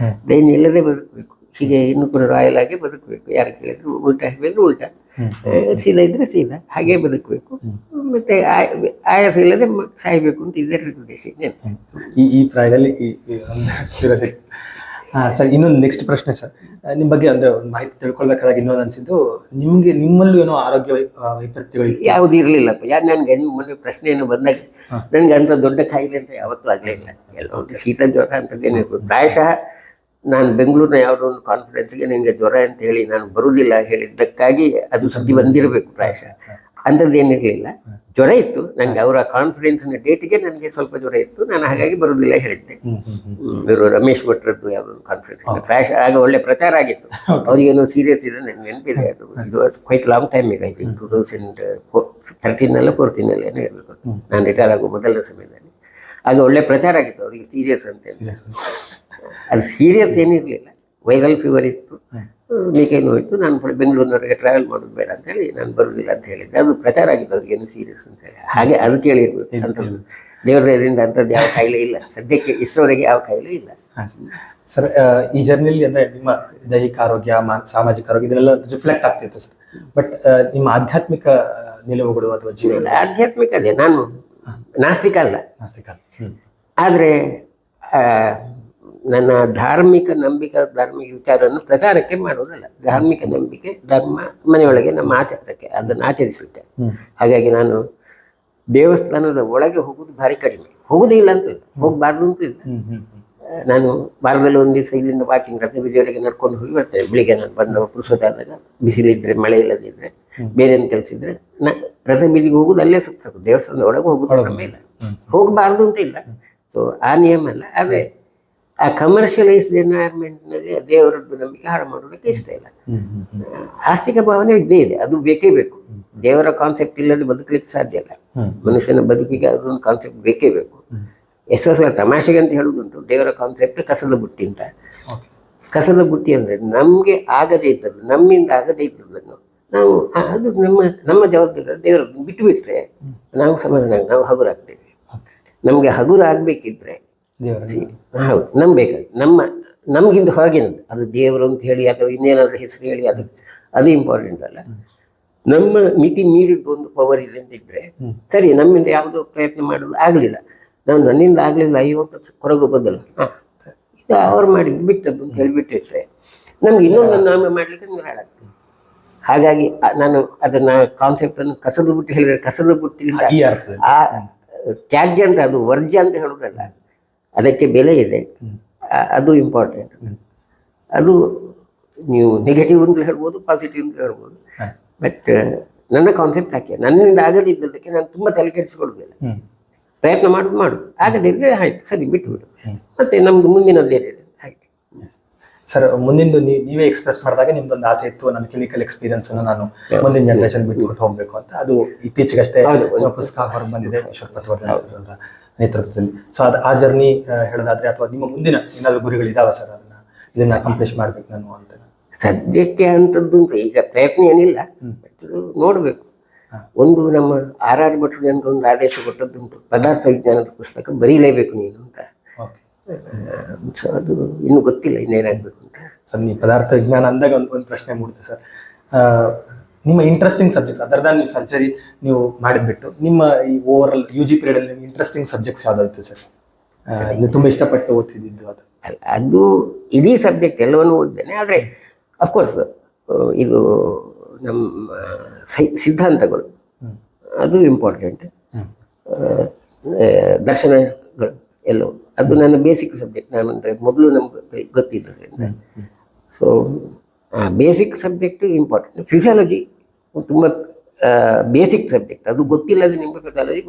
ದೈನ್ಯ ಇಲ್ಲದೆ ಬದುಕಬೇಕು, ಹೀಗೆ ಇನ್ನು ಕೂಡ ರಾಯಲ್ ಆಗಿ ಬದುಕಬೇಕು. ಯಾರು ಕೇಳಿದ್ರು ಉಲ್ಟಾ ಹೇಳಿದ್ರು ಉಲ್ಟಾ, ಸೀದಾ ಇದ್ರೆ ಸೀದಾ, ಹಾಗೆ ಬದುಕಬೇಕು. ಮತ್ತೆ ಆಯಾಸ ಇಲ್ಲದೆ ಸಾಯ್ಬೇಕು ಅಂತ ಇದರ ಉದ್ದೇಶ. ಈ ಪ್ರಾಯದಲ್ಲಿ ಸರ್, ಇನ್ನೊಂದು ನೆಕ್ಸ್ಟ್ ಪ್ರಶ್ನೆ ಸರ್, ನಿಮ್ಮ ಬಗ್ಗೆ ಅಂದರೆ ಒಂದು ಮಾಹಿತಿ ತಿಳ್ಕೊಳ್ಬೇಕಾದಾಗ ಇನ್ನೊಂದು ಅನಿಸಿದ್ದು, ನಿಮ್ಮಲ್ಲೂ ಏನೋ ಆರೋಗ್ಯ ವೈಪರೀತ್ಯಗಳು ಯಾವುದು ಇರಲಿಲ್ಲಪ್ಪ. ಯಾರು ನನಗೆ ನೀವು ಮೊನ್ನೆ ಪ್ರಶ್ನೆಯನ್ನು ಬಂದಾಗ ನನಗೆ ಅಂಥ ದೊಡ್ಡ ಕಾಯಿಲೆ ಅಂತ ಯಾವತ್ತೂ ಆಗಲಿಲ್ಲ. ಎಲ್ಲ ಒಂದು ಶೀತ ಜ್ವರ ಅಂಥದ್ದೇನಿರ್ಬೋದು. ಪ್ರಾಯಶಃ ನಾನು ಬೆಂಗಳೂರಿನ ಯಾವುದೋ ಒಂದು ಕಾನ್ಫರೆನ್ಸ್ಗೆ ನನಗೆ ಜ್ವರ ಅಂತ ಹೇಳಿ ನಾನು ಬರುವುದಿಲ್ಲ ಹೇಳಿದ್ದಕ್ಕಾಗಿ ಅದು ಸುದ್ದಿ ಬಂದಿರಬೇಕು ಪ್ರಾಯಶಃ. ಅಂಥದ್ದೇನಿರಲಿಲ್ಲ. ಜ್ವರ ಇತ್ತು ನನಗೆ, ಅವರ ಕಾನ್ಫರೆನ್ಸ್ನ ಡೇಟಿಗೆ ನನಗೆ ಸ್ವಲ್ಪ ಜ್ವರ ಇತ್ತು, ನಾನು ಹಾಗಾಗಿ ಬರುವುದಿಲ್ಲ ಹೇಳಿದ್ದೆ. ಇವರು ರಮೇಶ್ ಭಟ್ರದ್ದು ಯಾವುದೊಂದು ಕಾನ್ಫರೆನ್ಸ್, ಪ್ರಾಯಶಃ ಆಗ ಒಳ್ಳೆ ಪ್ರಚಾರ ಆಗಿತ್ತು. ಅವರಿಗೇನೋ ಸೀರಿಯಸ್ ಇದೆ, ನನಗೆ ನೆನಪಿದೆ. ಅದು ಇದು ಕ್ವೈಟ್ ಲಾಂಗ್ ಟೈಮ್ ಈಗ, ಐ ಥಿಂಕ್ 2013 14 ಏನೋ ಇರಬೇಕು, ನಾನು ರಿಟೈರ್ ಆಗೋ ಮೊದಲನೇ ಸಮಯದಲ್ಲಿ. ಆಗ ಒಳ್ಳೆ ಪ್ರಚಾರ ಆಗಿತ್ತು ಅವರಿಗೆ ಸೀರಿಯಸ್ ಅಂತೇಳಿ. ಅದು ಸೀರಿಯಸ್ ಏನಿರಲಿಲ್ಲ, ವೈರಲ್ ಫೀವರ್ ಇತ್ತು, ಮೇಕೈ ನೋಯಿತ್ತು. ನಾನು ಬೆಂಗಳೂರಿನವರೆಗೆ ಟ್ರಾವೆಲ್ ಮಾಡೋದು ಬೇಡ ಅಂತೇಳಿ ನಾನು ಬರೋದಿಲ್ಲ ಅಂತ ಹೇಳಿದ್ದೆ. ಅದು ಪ್ರಚಾರ ಆಗಿತ್ತು ಅವ್ರಿಗೇನು ಸೀರಿಯಸ್ ಅಂತೇಳಿ. ಹಾಗೆ ಅದು ಕೇಳಿರ್ಬೇಕು. ಅಂಥದ್ದು ದೇವರ ದಯದಿಂದ ಅಂಥದ್ದು ಯಾವ ಕಾಯಿಲೆ ಇಲ್ಲ ಸದ್ಯಕ್ಕೆ, ಇಷ್ಟರವರೆಗೆ ಯಾವ ಕಾಯಿಲೆ ಇಲ್ಲ. ಸರ್, ಈ ಜರ್ನಿಯಲ್ಲಿ ಅಂದರೆ ನಿಮ್ಮ ದೈಹಿಕ ಆರೋಗ್ಯ, ಸಾಮಾಜಿಕ ಆರೋಗ್ಯ ಇದೆಲ್ಲ ರಿಫ್ಲೆಕ್ಟ್ ಆಗ್ತಿತ್ತು ಸರ್. ಬಟ್ ನಿಮ್ಮ ಆಧ್ಯಾತ್ಮಿಕ ನಿಲುವುಗಳು ಅಥವಾ ಜೀವನ? ಆಧ್ಯಾತ್ಮಿಕ ಅದೇ, ನಾನು ನಾಸ್ತಿಕ ಅಲ್ಲ. ಆದರೆ ನನ್ನ ಧಾರ್ಮಿಕ ವಿಚಾರವನ್ನು ಪ್ರಚಾರಕ್ಕೆ ಮಾಡೋದಲ್ಲ. ಧಾರ್ಮಿಕ ನಂಬಿಕೆ, ಧರ್ಮ ಮನೆಯೊಳಗೆ ನಮ್ಮ ಆಚಾರಕ್ಕೆ, ಅದನ್ನು ಆಚರಿಸುತ್ತೆ. ಹಾಗಾಗಿ ನಾನು ದೇವಸ್ಥಾನದ ಒಳಗೆ ಹೋಗೋದು ಭಾರಿ ಕಡಿಮೆ. ಹೋಗೋದೇ ಇಲ್ಲ ಅಂತ, ಹೋಗಬಾರ್ದು ಅಂತ ಇಲ್ಲ. ನಾನು ವಾರದಲ್ಲಿ ಒಂದು ದಿವಸ ಇಲ್ಲಿಂದ ವಾಕಿಂಗ್ ರಥ ಬೀದಿಯವರೆಗೆ ನಡ್ಕೊಂಡು ಹೋಗಿ ಬರ್ತೇನೆ. ಬೆಳಿಗ್ಗೆ ನಾನು ಬಂದ ಪುರುಷೋತ್ತಾದಾಗ, ಬಿಸಿಲಿದ್ರೆ ಮಳೆ ಇಲ್ಲದಿದ್ದರೆ ಬೇರೇನು ಕೆಲಸ ಇದ್ದರೆ ರಥ ಬೀದಿಗೆ ಹೋಗೋದು ಅಲ್ಲೇ ಸುತ್ತಬೇಕು. ದೇವಸ್ಥಾನದ ಒಳಗೆ ಹೋಗೋದು ಕ್ರಮ ಇಲ್ಲ, ಹೋಗಬಾರ್ದು ಅಂತ ಇಲ್ಲ. ಸೊ ಆ ನಿಯಮ ಅಲ್ಲ. ಆದರೆ ಆ ಕಮರ್ಷಿಯಲೈಸ್ಡ್ ಎನ್ವೈರ್ಮೆಂಟ್ನಲ್ಲಿ ದೇವರದ್ದು ನಂಬಿಕೆ ಹಾಳು ಮಾಡೋದಕ್ಕೆ ಇಷ್ಟ ಇಲ್ಲ. ಆಸ್ತಿಕ ಭಾವನೆ ಇದ್ದೇ ಇದೆ, ಅದು ಬೇಕೇ ಬೇಕು. ದೇವರ ಕಾನ್ಸೆಪ್ಟ್ ಇಲ್ಲದೆ ಬದುಕಲಿಕ್ಕೆ ಸಾಧ್ಯ ಇಲ್ಲ. ಮನುಷ್ಯನ ಬದುಕಿಗೆ ಅದೊಂದು ಕಾನ್ಸೆಪ್ಟ್ ಬೇಕೇ ಬೇಕು. ಎಷ್ಟೋ ಸಲ ತಮಾಷೆಗೆ ಅಂತ ಹೇಳೋದುಂಟು, ದೇವರ ಕಾನ್ಸೆಪ್ಟ್ ಕಸದ ಬುಟ್ಟಿ ಅಂತ. ಕಸದ ಬುಟ್ಟಿ ಅಂದರೆ ನಮಗೆ ಆಗದೇ ಇದ್ದದ್ದು, ನಮ್ಮಿಂದ ಆಗದೇ ಇದ್ದದ್ದನ್ನು ನಾವು ಅದು ನಮ್ಮ ಜವಾಬ್ದಾರಿ. ದೇವರನ್ನು ಬಿಟ್ಟುಬಿಟ್ರೆ ನಾವು ಸಮಾಧಾನ, ನಾವು ಹಗುರಾಗ್ತೇವೆ. ನಮಗೆ ಹಗುರ ಆಗಬೇಕಿದ್ರೆ ಹೌದು ನಂಬೇಕಾಗಿ ನಮಗಿಂತ ಹೊರಗಿನದು, ಅದು ದೇವರು ಅಂತ ಹೇಳಿ ಅಥವಾ ಇನ್ನೇನಾದರೂ ಹೆಸರು ಹೇಳಿ ಅದು ಇಂಪಾರ್ಟೆಂಟ್ ಅಲ್ಲ. ನಮ್ಮ ಮಿತಿ ಮೀರಿದ ಒಂದು ಪವರ್ ಇದೆ ಅಂತಿದ್ರೆ ಸರಿ, ನಮ್ಮಿಂದ ಯಾವುದೋ ಪ್ರಯತ್ನ ಮಾಡೋದು ಆಗಲಿಲ್ಲ, ನಾವು ನನ್ನಿಂದ ಆಗಲಿಲ್ಲ ಅಯ್ಯೋ ಅಂತ ಕೊರಗು ಬದಲು ಇದು ಅವ್ರು ಮಾಡಿದ್ದು ಬಿಟ್ಟದ್ದು ಅಂತ ಹೇಳಿಬಿಟ್ಟಿರ್ತಾರೆ, ನಮ್ಗೆ ಇನ್ನೊಂದನ್ನು ನಾವೇ ಮಾಡಲಿಕ್ಕೆ ನಿರಾಳಾಗ್ತದೆ. ಹಾಗಾಗಿ ನಾನು ಅದನ್ನು ಕಾನ್ಸೆಪ್ಟನ್ನು ಕಸದ ಬುಟ್ಟಿ ಹೇಳಿದರೆ, ಕಸದ ಬುಟ್ಟಿ ಆ ತ್ಯಾಜ್ಯ ಅಂತ, ಅದು ವರ್ಜ್ಯ ಅಂತ ಹೇಳೋದಲ್ಲ, ಅದಕ್ಕೆ ಬೆಲೆ ಇದೆ, ಅದು ಇಂಪಾರ್ಟೆಂಟ್. ಅದು ನೀವು ನೆಗೆಟಿವ್ ಅಂತ ಹೇಳ್ಬೋದು, ಪಾಸಿಟಿವ್ ಅಂತ ಹೇಳ್ಬೋದು. ಬಟ್ ನನ್ನ ಕಾನ್ಸೆಪ್ಟ್ ಹಾಕಿ ನನ್ನಿಂದ ಆಗದಿದ್ದದಕ್ಕೆ ನಾನು ತುಂಬ ತಲೆ ಕೆಡಿಸಿಕೊಳ್ಳೋದಿಲ್ಲ. ಪ್ರಯತ್ನ ಮಾಡು ಆಗದಿದ್ರೆ ಆಯ್ತು, ಸರಿ ಬಿಟ್ಟುಬಿಡು, ಮತ್ತೆ ನಮ್ದು ಮುಂದಿನದ್ದೇನಿದೆ ಹಾಗೆ. ಸರ್, ಮುಂದಿಂದು ನೀವೇ ಎಕ್ಸ್ಪ್ರೆಸ್ ಮಾಡಿದಾಗ ನಿಮ್ದೊಂದು ಆಸೆ ಇತ್ತು, ನನ್ನ ಕ್ಲಿನಿಕಲ್ ಎಕ್ಸ್ಪೀರಿಯನ್ಸ್ ಅನ್ನು ನಾನು ಮುಂದಿನ ಜನರೇಷನ್ ಬಿಟ್ಟು ಹೋಗ್ಬೇಕು ಅಂತ. ಅದು ಇತ್ತೀಚೆಗಷ್ಟೇ ಪುಸ್ತಕ ಹೊರಗೆ ಬಂದಿದೆ ಈಶ್ವರ್ ಪಟ್ವರ್ಧನ್ ಸರ್ ಅವರ ನೇತೃತ್ವದಲ್ಲಿ. ಸೊ ಆ ಜರ್ನಿ ಹೇಳೋದಾದ್ರೆ, ಅಥವಾ ನಿಮ್ಮ ಮುಂದಿನ ಏನಾದರೂ ಗುರಿಗಳಿದಾವ ಸರ್, ಇದನ್ನ ಅಕಾಂಪ್ಲಿಷ್ ಮಾಡ್ಬೇಕು ನಾನು ಅಂತ? ಸದ್ಯಕ್ಕೆ ಅಂಥದ್ದು ಈಗ ಪ್ರಯತ್ನ ಏನಿಲ್ಲ, ಬಟ್ ನೋಡಬೇಕು. ಒಂದು ನಮ್ಮ ಆರ್ ಭಟ್ರು ನನಗೊಂದು ಆದೇಶ ಕೊಟ್ಟದ್ದುಂಟು, ಪದಾರ್ಥ ವಿಜ್ಞಾನದ ಪುಸ್ತಕ ಬರೀಲೇಬೇಕು ನೀನು ಅಂತ. ಸೊ ಅದು ಇನ್ನೂ ಗೊತ್ತಿಲ್ಲ ಇನ್ನೇನಾಗಬೇಕು ಅಂತ. ಸರ್, ನೀವು ಪದಾರ್ಥ ವಿಜ್ಞಾನ ಅಂದಾಗ ಒಂದು ಪ್ರಶ್ನೆ ಮೂಡುತ್ತೆ ಸರ್. ನಿಮ್ಮ ಇಂಟ್ರೆಸ್ಟಿಂಗ್ ಸಬ್ಜೆಕ್ಟ್ಸ್ ಅದರ್ದ ನೀವು ಸರ್ಜರಿ ನೀವು ಮಾಡಿದ್ಬಿಟ್ಟು ನಿಮ್ಮ ಈ ಓವರ್ ಆಲ್ UG ಪೀರಿಯಡಲ್ಲಿ ನಿಮ್ಗೆ ಇಂಟ್ರೆಸ್ಟಿಂಗ್ ಸಬ್ಜೆಕ್ಟ್ಸ್ ಯಾವುದಾಯ್ತು ಸರ್? ನೀವು ತುಂಬ ಇಷ್ಟಪಟ್ಟು ಓದ್ತಿದ್ದು ಅದು? ಅದು ಇಡೀ ಸಬ್ಜೆಕ್ಟ್ ಎಲ್ಲವನ್ನೂ ಓದಿದ್ದೇನೆ. ಆದರೆ ಅಫ್ಕೋರ್ಸ್ ಇದು ನಮ್ಮ ಸಿದ್ಧಾಂತಗಳು ಅದು ಇಂಪಾರ್ಟೆಂಟ್, ದರ್ಶನಗಳು ಎಲ್ಲವೂ ಅದು ನನ್ನ ಬೇಸಿಕ್ ಸಬ್ಜೆಕ್ಟ್. ನಾನಂದರೆ ಮೊದಲು ನಮ್ಗೆ ಗೊತ್ತಿದ್ದರಿಂದ so basic subject important. Physiology ತುಂಬ ಬೇಸಿಕ್ ಸಬ್ಜೆಕ್ಟ್, ಅದು ಗೊತ್ತಿಲ್ಲದೆ ನಿಮಗೆ ಪೆಥಾಲಜಿ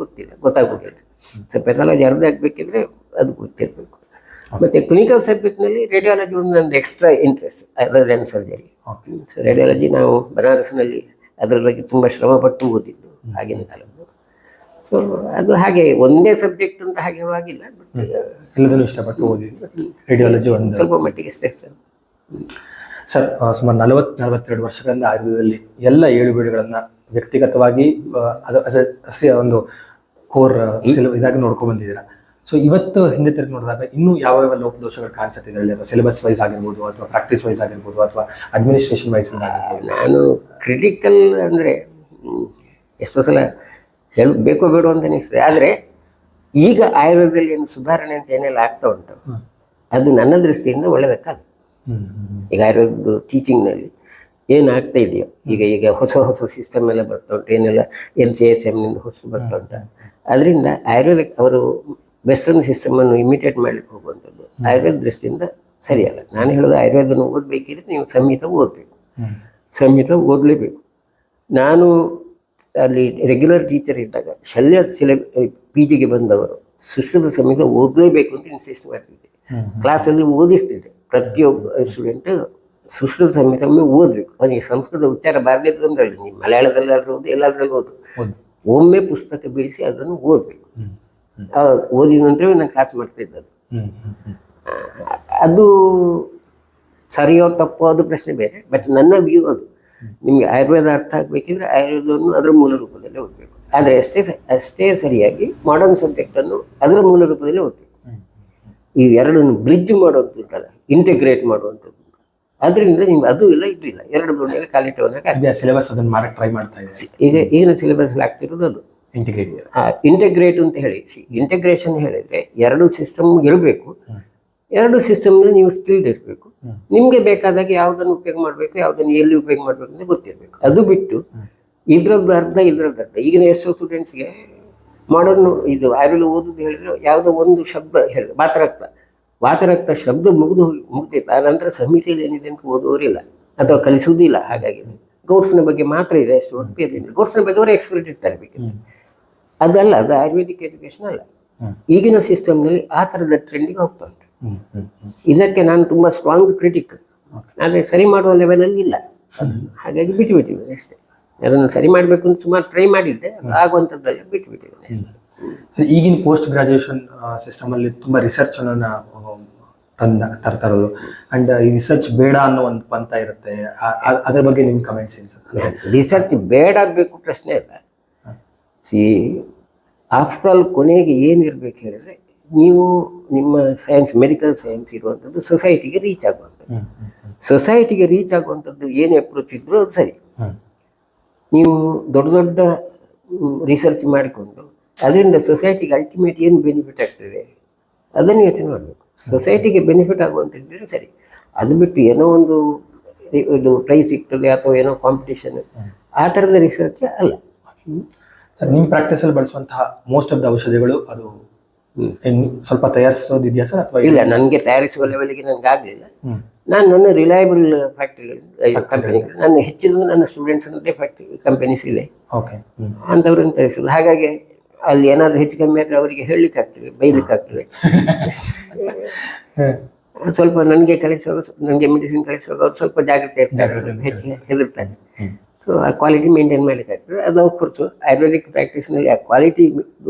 ಗೊತ್ತಾಗೋದಿಲ್ಲ. ಸೊ ಪೆಥಾಲಜಿ ಅರ್ಧ ಆಗಬೇಕಿದ್ರೆ ಅದು ಗೊತ್ತಿರಬೇಕು. ಮತ್ತು ಕ್ಲಿನಿಕಲ್ ಸಬ್ಜೆಕ್ಟ್ನಲ್ಲಿ ರೇಡಿಯಾಲಜಿ ಒಂದು ನಂದು extra interest other than surgery. So radiology ನಾವು ಬನಾರಸ್ನಲ್ಲಿ ಅದರ ಬಗ್ಗೆ ತುಂಬ ಶ್ರಮಪಟ್ಟು ಓದಿದ್ದು ಆಗಿನ ಕಾಲದ್ದು. ಸೊ ಅದು ಹಾಗೆ ಒಂದೇ ಸಬ್ಜೆಕ್ಟ್ ಅಂತ ಹಾಗೆ ಆಗಿಲ್ಲ, ಬಟ್ ಎಲ್ಲದನ್ನು ಇಷ್ಟಪಟ್ಟು ಓದಿದ್ದು. ರೇಡಿಯಾಲಜಿ ಒಂದು ಸ್ವಲ್ಪ ಮಟ್ಟಿಗೆ ಸ್ಟ್ರೆಸ್. ಸರ್, ಸುಮಾರು 42 ವರ್ಷಗಳಿಂದ ಆಯುರ್ವೇದದಲ್ಲಿ ಎಲ್ಲ 7 ಬೀಳುಗಳನ್ನು ವ್ಯಕ್ತಿಗತವಾಗಿ ಒಂದು ಕೋರ್ ಇದಾಗಿ ನೋಡ್ಕೊಂಡು ಬಂದಿದ್ದೀರಾ. ಸೊ ಇವತ್ತು ಹಿಂದೆ ತಿರುಗಿ ನೋಡಿದಾಗ ಇನ್ನೂ ಯಾವ ಲೋಪದೋಷಗಳು ಕಾಣಿಸುತ್ತೆ ಇದರಲ್ಲಿ? ಅಥವಾ ಸಿಲೆಬಸ್ ವೈಸ್ ಆಗಿರ್ಬೋದು, ಅಥವಾ ಪ್ರಾಕ್ಟೀಸ್ ವೈಸ್ ಆಗಿರ್ಬೋದು, ಅಥವಾ ಅಡ್ಮಿನಿಸ್ಟ್ರೇಷನ್ ವೈಸ್ ಆಗಿರ್ಬೋದು? ನಾನು ಕ್ರಿಟಿಕಲ್ ಅಂದರೆ ಎಷ್ಟೋ ಸಲ ಬೇಕೋ ಬೇಡೋ ಅಂತ ಅನಿಸ್ತದೆ. ಆದರೆ ಈಗ ಆಯುರ್ವೇದದಲ್ಲಿ ಏನು ಸುಧಾರಣೆ ಅಂತ ಏನೆಲ್ಲ ಆಗ್ತಾ ಉಂಟು, ಅದು ನನ್ನ ದೃಷ್ಟಿಯಿಂದ ಒಳ್ಳೆಯದಕ್ಕಾಗ. ಈಗ ಆಯುರ್ವೇದ ಟೀಚಿಂಗ್ನಲ್ಲಿ ಏನಾಗ್ತಾ ಇದೆಯೋ, ಈಗ ಹೊಸ ಸಿಸ್ಟಮ್ ಎಲ್ಲ ಬರ್ತಾ ಉಂಟು, ಏನೆಲ್ಲ NCHMನಿಂದ ಹೊಸ ಬರ್ತಾ ಉಂಟು. ಅದರಿಂದ ಆಯುರ್ವೇದ ಅವರು ವೆಸ್ಟರ್ನ್ ಸಿಸ್ಟಮನ್ನು ಇಮಿಟೇಟ್ ಮಾಡಲಿಕ್ಕೆ ಹೋಗುವಂಥದ್ದು ಆಯುರ್ವೇದ ದೃಷ್ಟಿಯಿಂದ ಸರಿಯಲ್ಲ. ನಾನು ಹೇಳೋದು ಆಯುರ್ವೇದನ ಓದಬೇಕಿದ್ರೆ ನೀವು ಸಂಹಿತ ಓದಬೇಕು, ಸಂಹಿತ ಓದಲೇಬೇಕು. ನಾನು ಅಲ್ಲಿ ರೆಗ್ಯುಲರ್ ಟೀಚರ್ ಇದ್ದಾಗ ಶಲ್ಯ PGಗೆ ಬಂದವರು ಸುಶ್ರುತ ಸಂಹಿತ ಓದಲೇಬೇಕು ಅಂತ ಇನ್ಸಿಸ್ಟ್ ಮಾಡ್ತಿದ್ದೆ. ಕ್ಲಾಸಲ್ಲಿ ಓದಿಸ್ತಿದ್ದೆ ಪ್ರತಿಯೊಬ್ಬ ಸ್ಟೂಡೆಂಟ್ ಸುಶ್ರುತ ಸಂಹಿತ ಒಮ್ಮೆ ಓದಬೇಕು. ಅವನಿಗೆ ಸಂಸ್ಕೃತ ಉಚ್ಚಾರ ಬಾರದೇ ಅಂದರೆ ನೀವು ಮಲಯಾಳದಲ್ಲಾದ್ರೂ ಓದು, ಎಲ್ಲಾದ್ರಲ್ಲಿ ಓದು, ಒಮ್ಮೆ ಪುಸ್ತಕ ಬಿಡಿಸಿ ಅದನ್ನು ಓದಬೇಕು. ಓದಿದ ನಂತರ ನಾನು ಕ್ಲಾಸ್ ಮಾಡ್ತಾ ಇದ್ದದ್ದು. ಅದು ಸರಿಯೋ ತಪ್ಪೋ ಅದು ಪ್ರಶ್ನೆ ಬೇರೆ, ಬಟ್ ನನ್ನ ವ್ಯೂ ಅದು. ನಿಮಗೆ ಆಯುರ್ವೇದ ಅರ್ಥ ಆಗಬೇಕಿದ್ರೆ ಆಯುರ್ವೇದವನ್ನು ಅದರ ಮೂಲ ರೂಪದಲ್ಲೇ ಓದಬೇಕು. ಆದರೆ ಅಷ್ಟೇ ಸರಿಯಾಗಿ ಮಾಡರ್ನ್ ಸಬ್ಜೆಕ್ಟನ್ನು ಅದರ ಮೂಲ ರೂಪದಲ್ಲಿ ಓದಬೇಕು. ಈ ಎರಡನ್ನು ಬ್ರಿಡ್ಜ್ ಮಾಡೋಂಥದ್ದಲ್ಲ, ಇಂಟಿಗ್ರೇಟ್ ಮಾಡುವಂಥದ್ದು. ಅದರಿಂದ ನಿಮ್ಗೆ ಅದು ಇಲ್ಲ ಇದು ಇಲ್ಲ, ಎರಡು ದೊಡ್ಡ ಕಾಲಿಟ್ಟವನ್ನಾಗ ಸಿಲೆಬಸ್ ಅದನ್ನು ಮಾಡಕ್ಕೆ ಟ್ರೈ ಮಾಡ್ತಾ ಇದೆ. ಈಗಿನ ಸಿಲೆಬಸ್ ಆಗ್ತಿರೋದು ಅದು ಇಂಟಿಗ್ರೇಟ್ ಅಂತ ಹೇಳಿ. ಇಂಟಿಗ್ರೇಷನ್ ಹೇಳಿದರೆ ಎರಡು ಸಿಸ್ಟಮ್ ಇರಬೇಕು, ಎರಡು ಸಿಸ್ಟಮ್ನಲ್ಲಿ ನೀವು ಸ್ಕಿಲ್ಡ್ ಇರಬೇಕು. ನಿಮಗೆ ಬೇಕಾದಾಗ ಯಾವುದನ್ನು ಉಪಯೋಗ ಮಾಡಬೇಕು, ಯಾವುದನ್ನು ಎಲ್ಲಿ ಉಪಯೋಗ ಮಾಡಬೇಕು ಅಂತ ಗೊತ್ತಿರಬೇಕು. ಅದು ಬಿಟ್ಟು ಇದ್ರದ್ದು ಅರ್ಧ ಈಗಿನ ಎಷ್ಟೋ ಸ್ಟೂಡೆಂಟ್ಸ್ಗೆ ಮಾಡರ್ನ್ ಇದು ಆಯುರ್ವೇದ ಓದೋದು ಹೇಳಿದ್ರೆ ಯಾವುದೋ ಒಂದು ಶಬ್ದ ಹೇಳಿದೆ, ವಾತರಕ್ತ ಶಬ್ದ ಮುಗ್ದಿತ್ತು, ಆ ನಂತರ ಸಂಹಿತೆಯಲ್ಲಿ ಏನಿದೆ ಅಂತ ಓದೋರಿಲ್ಲ ಅಥವಾ ಕಲಿಸುವುದಿಲ್ಲ. ಹಾಗಾಗಿ ಗೌಡ್ಸ್ನ ಬಗ್ಗೆ ಮಾತ್ರ ಇದೆ ಅಷ್ಟು ಒಟ್ಟಿಗೆ. ಗೌಡ್ಸ್ನ ಬಗ್ಗೆ ಅವರು ಎಕ್ಸ್ಪರ್ಟ್ ಇರ್ತಾರೆ ಬೇಕಿದ್ರೆ. ಅದಲ್ಲ, ಅದು ಆಯುರ್ವೇದಿಕ್ ಎಜುಕೇಶನ್ ಅಲ್ಲ. ಈಗಿನ ಸಿಸ್ಟಮ್ನಲ್ಲಿ ಆ ಥರದ ಟ್ರೆಂಡಿಗೆ ಹೋಗ್ತಾ ಉಂಟು. ಇದಕ್ಕೆ ನಾನು ತುಂಬ ಸ್ಟ್ರಾಂಗ್ ಕ್ರಿಟಿಕ್, ಆದರೆ ಸರಿ ಮಾಡುವ ಲೆವೆಲಲ್ಲಿ ಇಲ್ಲ. ಹಾಗಾಗಿ ಬಿಟ್ಟುಬಿಟ್ಟಿದ್ದೇನೆ ಅಷ್ಟೇ. ಅದನ್ನು ಸರಿ ಮಾಡಬೇಕು ಅಂತ ಸುಮಾರು ಟ್ರೈ ಮಾಡಿದ್ದೆ, ಆಗುವಂಥದ್ದೆಲ್ಲ ಬಿಟ್ಟುಬಿಟ್ಟಿದ್ದೇನೆ ಅಷ್ಟೇ. ಈಗಿನ ಪೋಸ್ಟ್ ಗ್ರಾಜುಯೇಷನ್ ಸಿಸ್ಟಮಲ್ಲಿ ತುಂಬ ರಿಸರ್ಚ್ ಅನ್ನು ತರ್ತಾ ಇರೋದು, ಆ್ಯಂಡ್ ಈ ರಿಸರ್ಚ್ ಬೇಡ ಅನ್ನೋ ಒಂದು ಪಂಥ ಇರುತ್ತೆ. ಅದ್ರ ಬಗ್ಗೆ ನಿಮ್ಮ ಕಮೆಂಟ್ಸ್ ಏನು ಸರ್? ರಿಸರ್ಚ್ ಬೇಡ ಆಗಬೇಕು ಪ್ರಶ್ನೆ ಇಲ್ಲ. ಆಫ್ಟರ್ ಆಲ್ ಕೊನೆಗೆ ಏನಿರಬೇಕು ಹೇಳಿದ್ರೆ, ನೀವು ನಿಮ್ಮ ಸೈನ್ಸ್, ಮೆಡಿಕಲ್ ಸೈನ್ಸ್ ಇರುವಂಥದ್ದು ಸೊಸೈಟಿಗೆ ರೀಚ್ ಆಗುವಂಥದ್ದು. ಸೊಸೈಟಿಗೆ ರೀಚ್ ಆಗುವಂಥದ್ದು ಏನು ಅಪ್ರೋಚ್ ಇದ್ರೂ ಅದು ಸರಿ. ನೀವು ದೊಡ್ಡ ರಿಸರ್ಚ್ ಮಾಡಿಕೊಂಡು ಅದರಿಂದ ಸೊಸೈಟಿಗೆ ಅಲ್ಟಿಮೇಟ್ ಏನು ಬೆನಿಫಿಟ್ ಆಗ್ತದೆ ಅದನ್ನು ಯೋಚನೆ ಮಾಡಬೇಕು. ಸೊಸೈಟಿಗೆ ಬೆನಿಫಿಟ್ ಆಗುವಂಥದ್ದಿದ್ರೆ ಸರಿ. ಅದು ಬಿಟ್ಟು ಏನೋ ಒಂದು ಇದು ಪ್ರೈಸ್ ಸಿಗ್ತದೆ ಅಥವಾ ಏನೋ ಕಾಂಪಿಟೇಷನ್, ಆ ಥರದ ರಿಸರ್ಚ್ ಅಲ್ಲ. ಸರ್, ನಿಮ್ಮ ಪ್ರಾಕ್ಟೀಸಲ್ಲಿ ಬಳಸುವಂತಹ ಮೋಸ್ಟ್ ಆಫ್ ದ ಔಷಧಿಗಳು ಅದು ಸ್ವಲ್ಪ ತಯಾರಿಸೋದಿದೆಯಾ ಸರ್ ಅಥವಾ ಇಲ್ಲ? ನನಗೆ ತಯಾರಿಸುವ ಲೆವೆಲ್ಗೆ ನನಗೆ ಆಗಲಿಲ್ಲ. ನಾನು ನನ್ನ ರಿಲಯಬಲ್ ಫ್ಯಾಕ್ಟ್ರಿ ಕಂಪನಿ, ನಾನು ಹೆಚ್ಚಿನ ನನ್ನ ಸ್ಟೂಡೆಂಟ್ಸ್ ಅನ್ನೋದೇ ಫ್ಯಾಕ್ಟ್ರಿ ಕಂಪನೀಸ್ ಇದೆ, ಓಕೆ. ಅಂಥವ್ರನ್ನ ತರಿಸೋದು. ಹಾಗಾಗಿ ಅಲ್ಲಿ ಏನಾದರೂ ಹೆಚ್ಚು ಕಮ್ಮಿ ಆದರೆ ಅವರಿಗೆ ಹೇಳಲಿಕ್ಕೆ ಆಗ್ತದೆ, ಬೈಲಿಕ್ಕೆ ಆಗ್ತದೆ. ಸ್ವಲ್ಪ ನನಗೆ ಕಲಿಸುವಾಗ, ನನಗೆ ಮೆಡಿಸಿನ್ ಕಲಿಸುವಾಗ ಅವ್ರು ಸ್ವಲ್ಪ ಜಾಗ್ರತೆ ಇರ್ತಾರೆ, ಹೆಚ್ಚು ಹೆದರ್ತಾರೆ. ಸೊ ಆ ಕ್ವಾಲಿಟಿ ಮೇಂಟೈನ್ ಮಾಡಲಿಕ್ಕೆ ಆಗ್ತದೆ. ಅದು ಕೋರ್ಸು ಆಯುರ್ವೇದಿಕ್ ಪ್ರಾಕ್ಟೀಸ್ನಲ್ಲಿ ಆ ಕ್ವಾಲಿಟಿ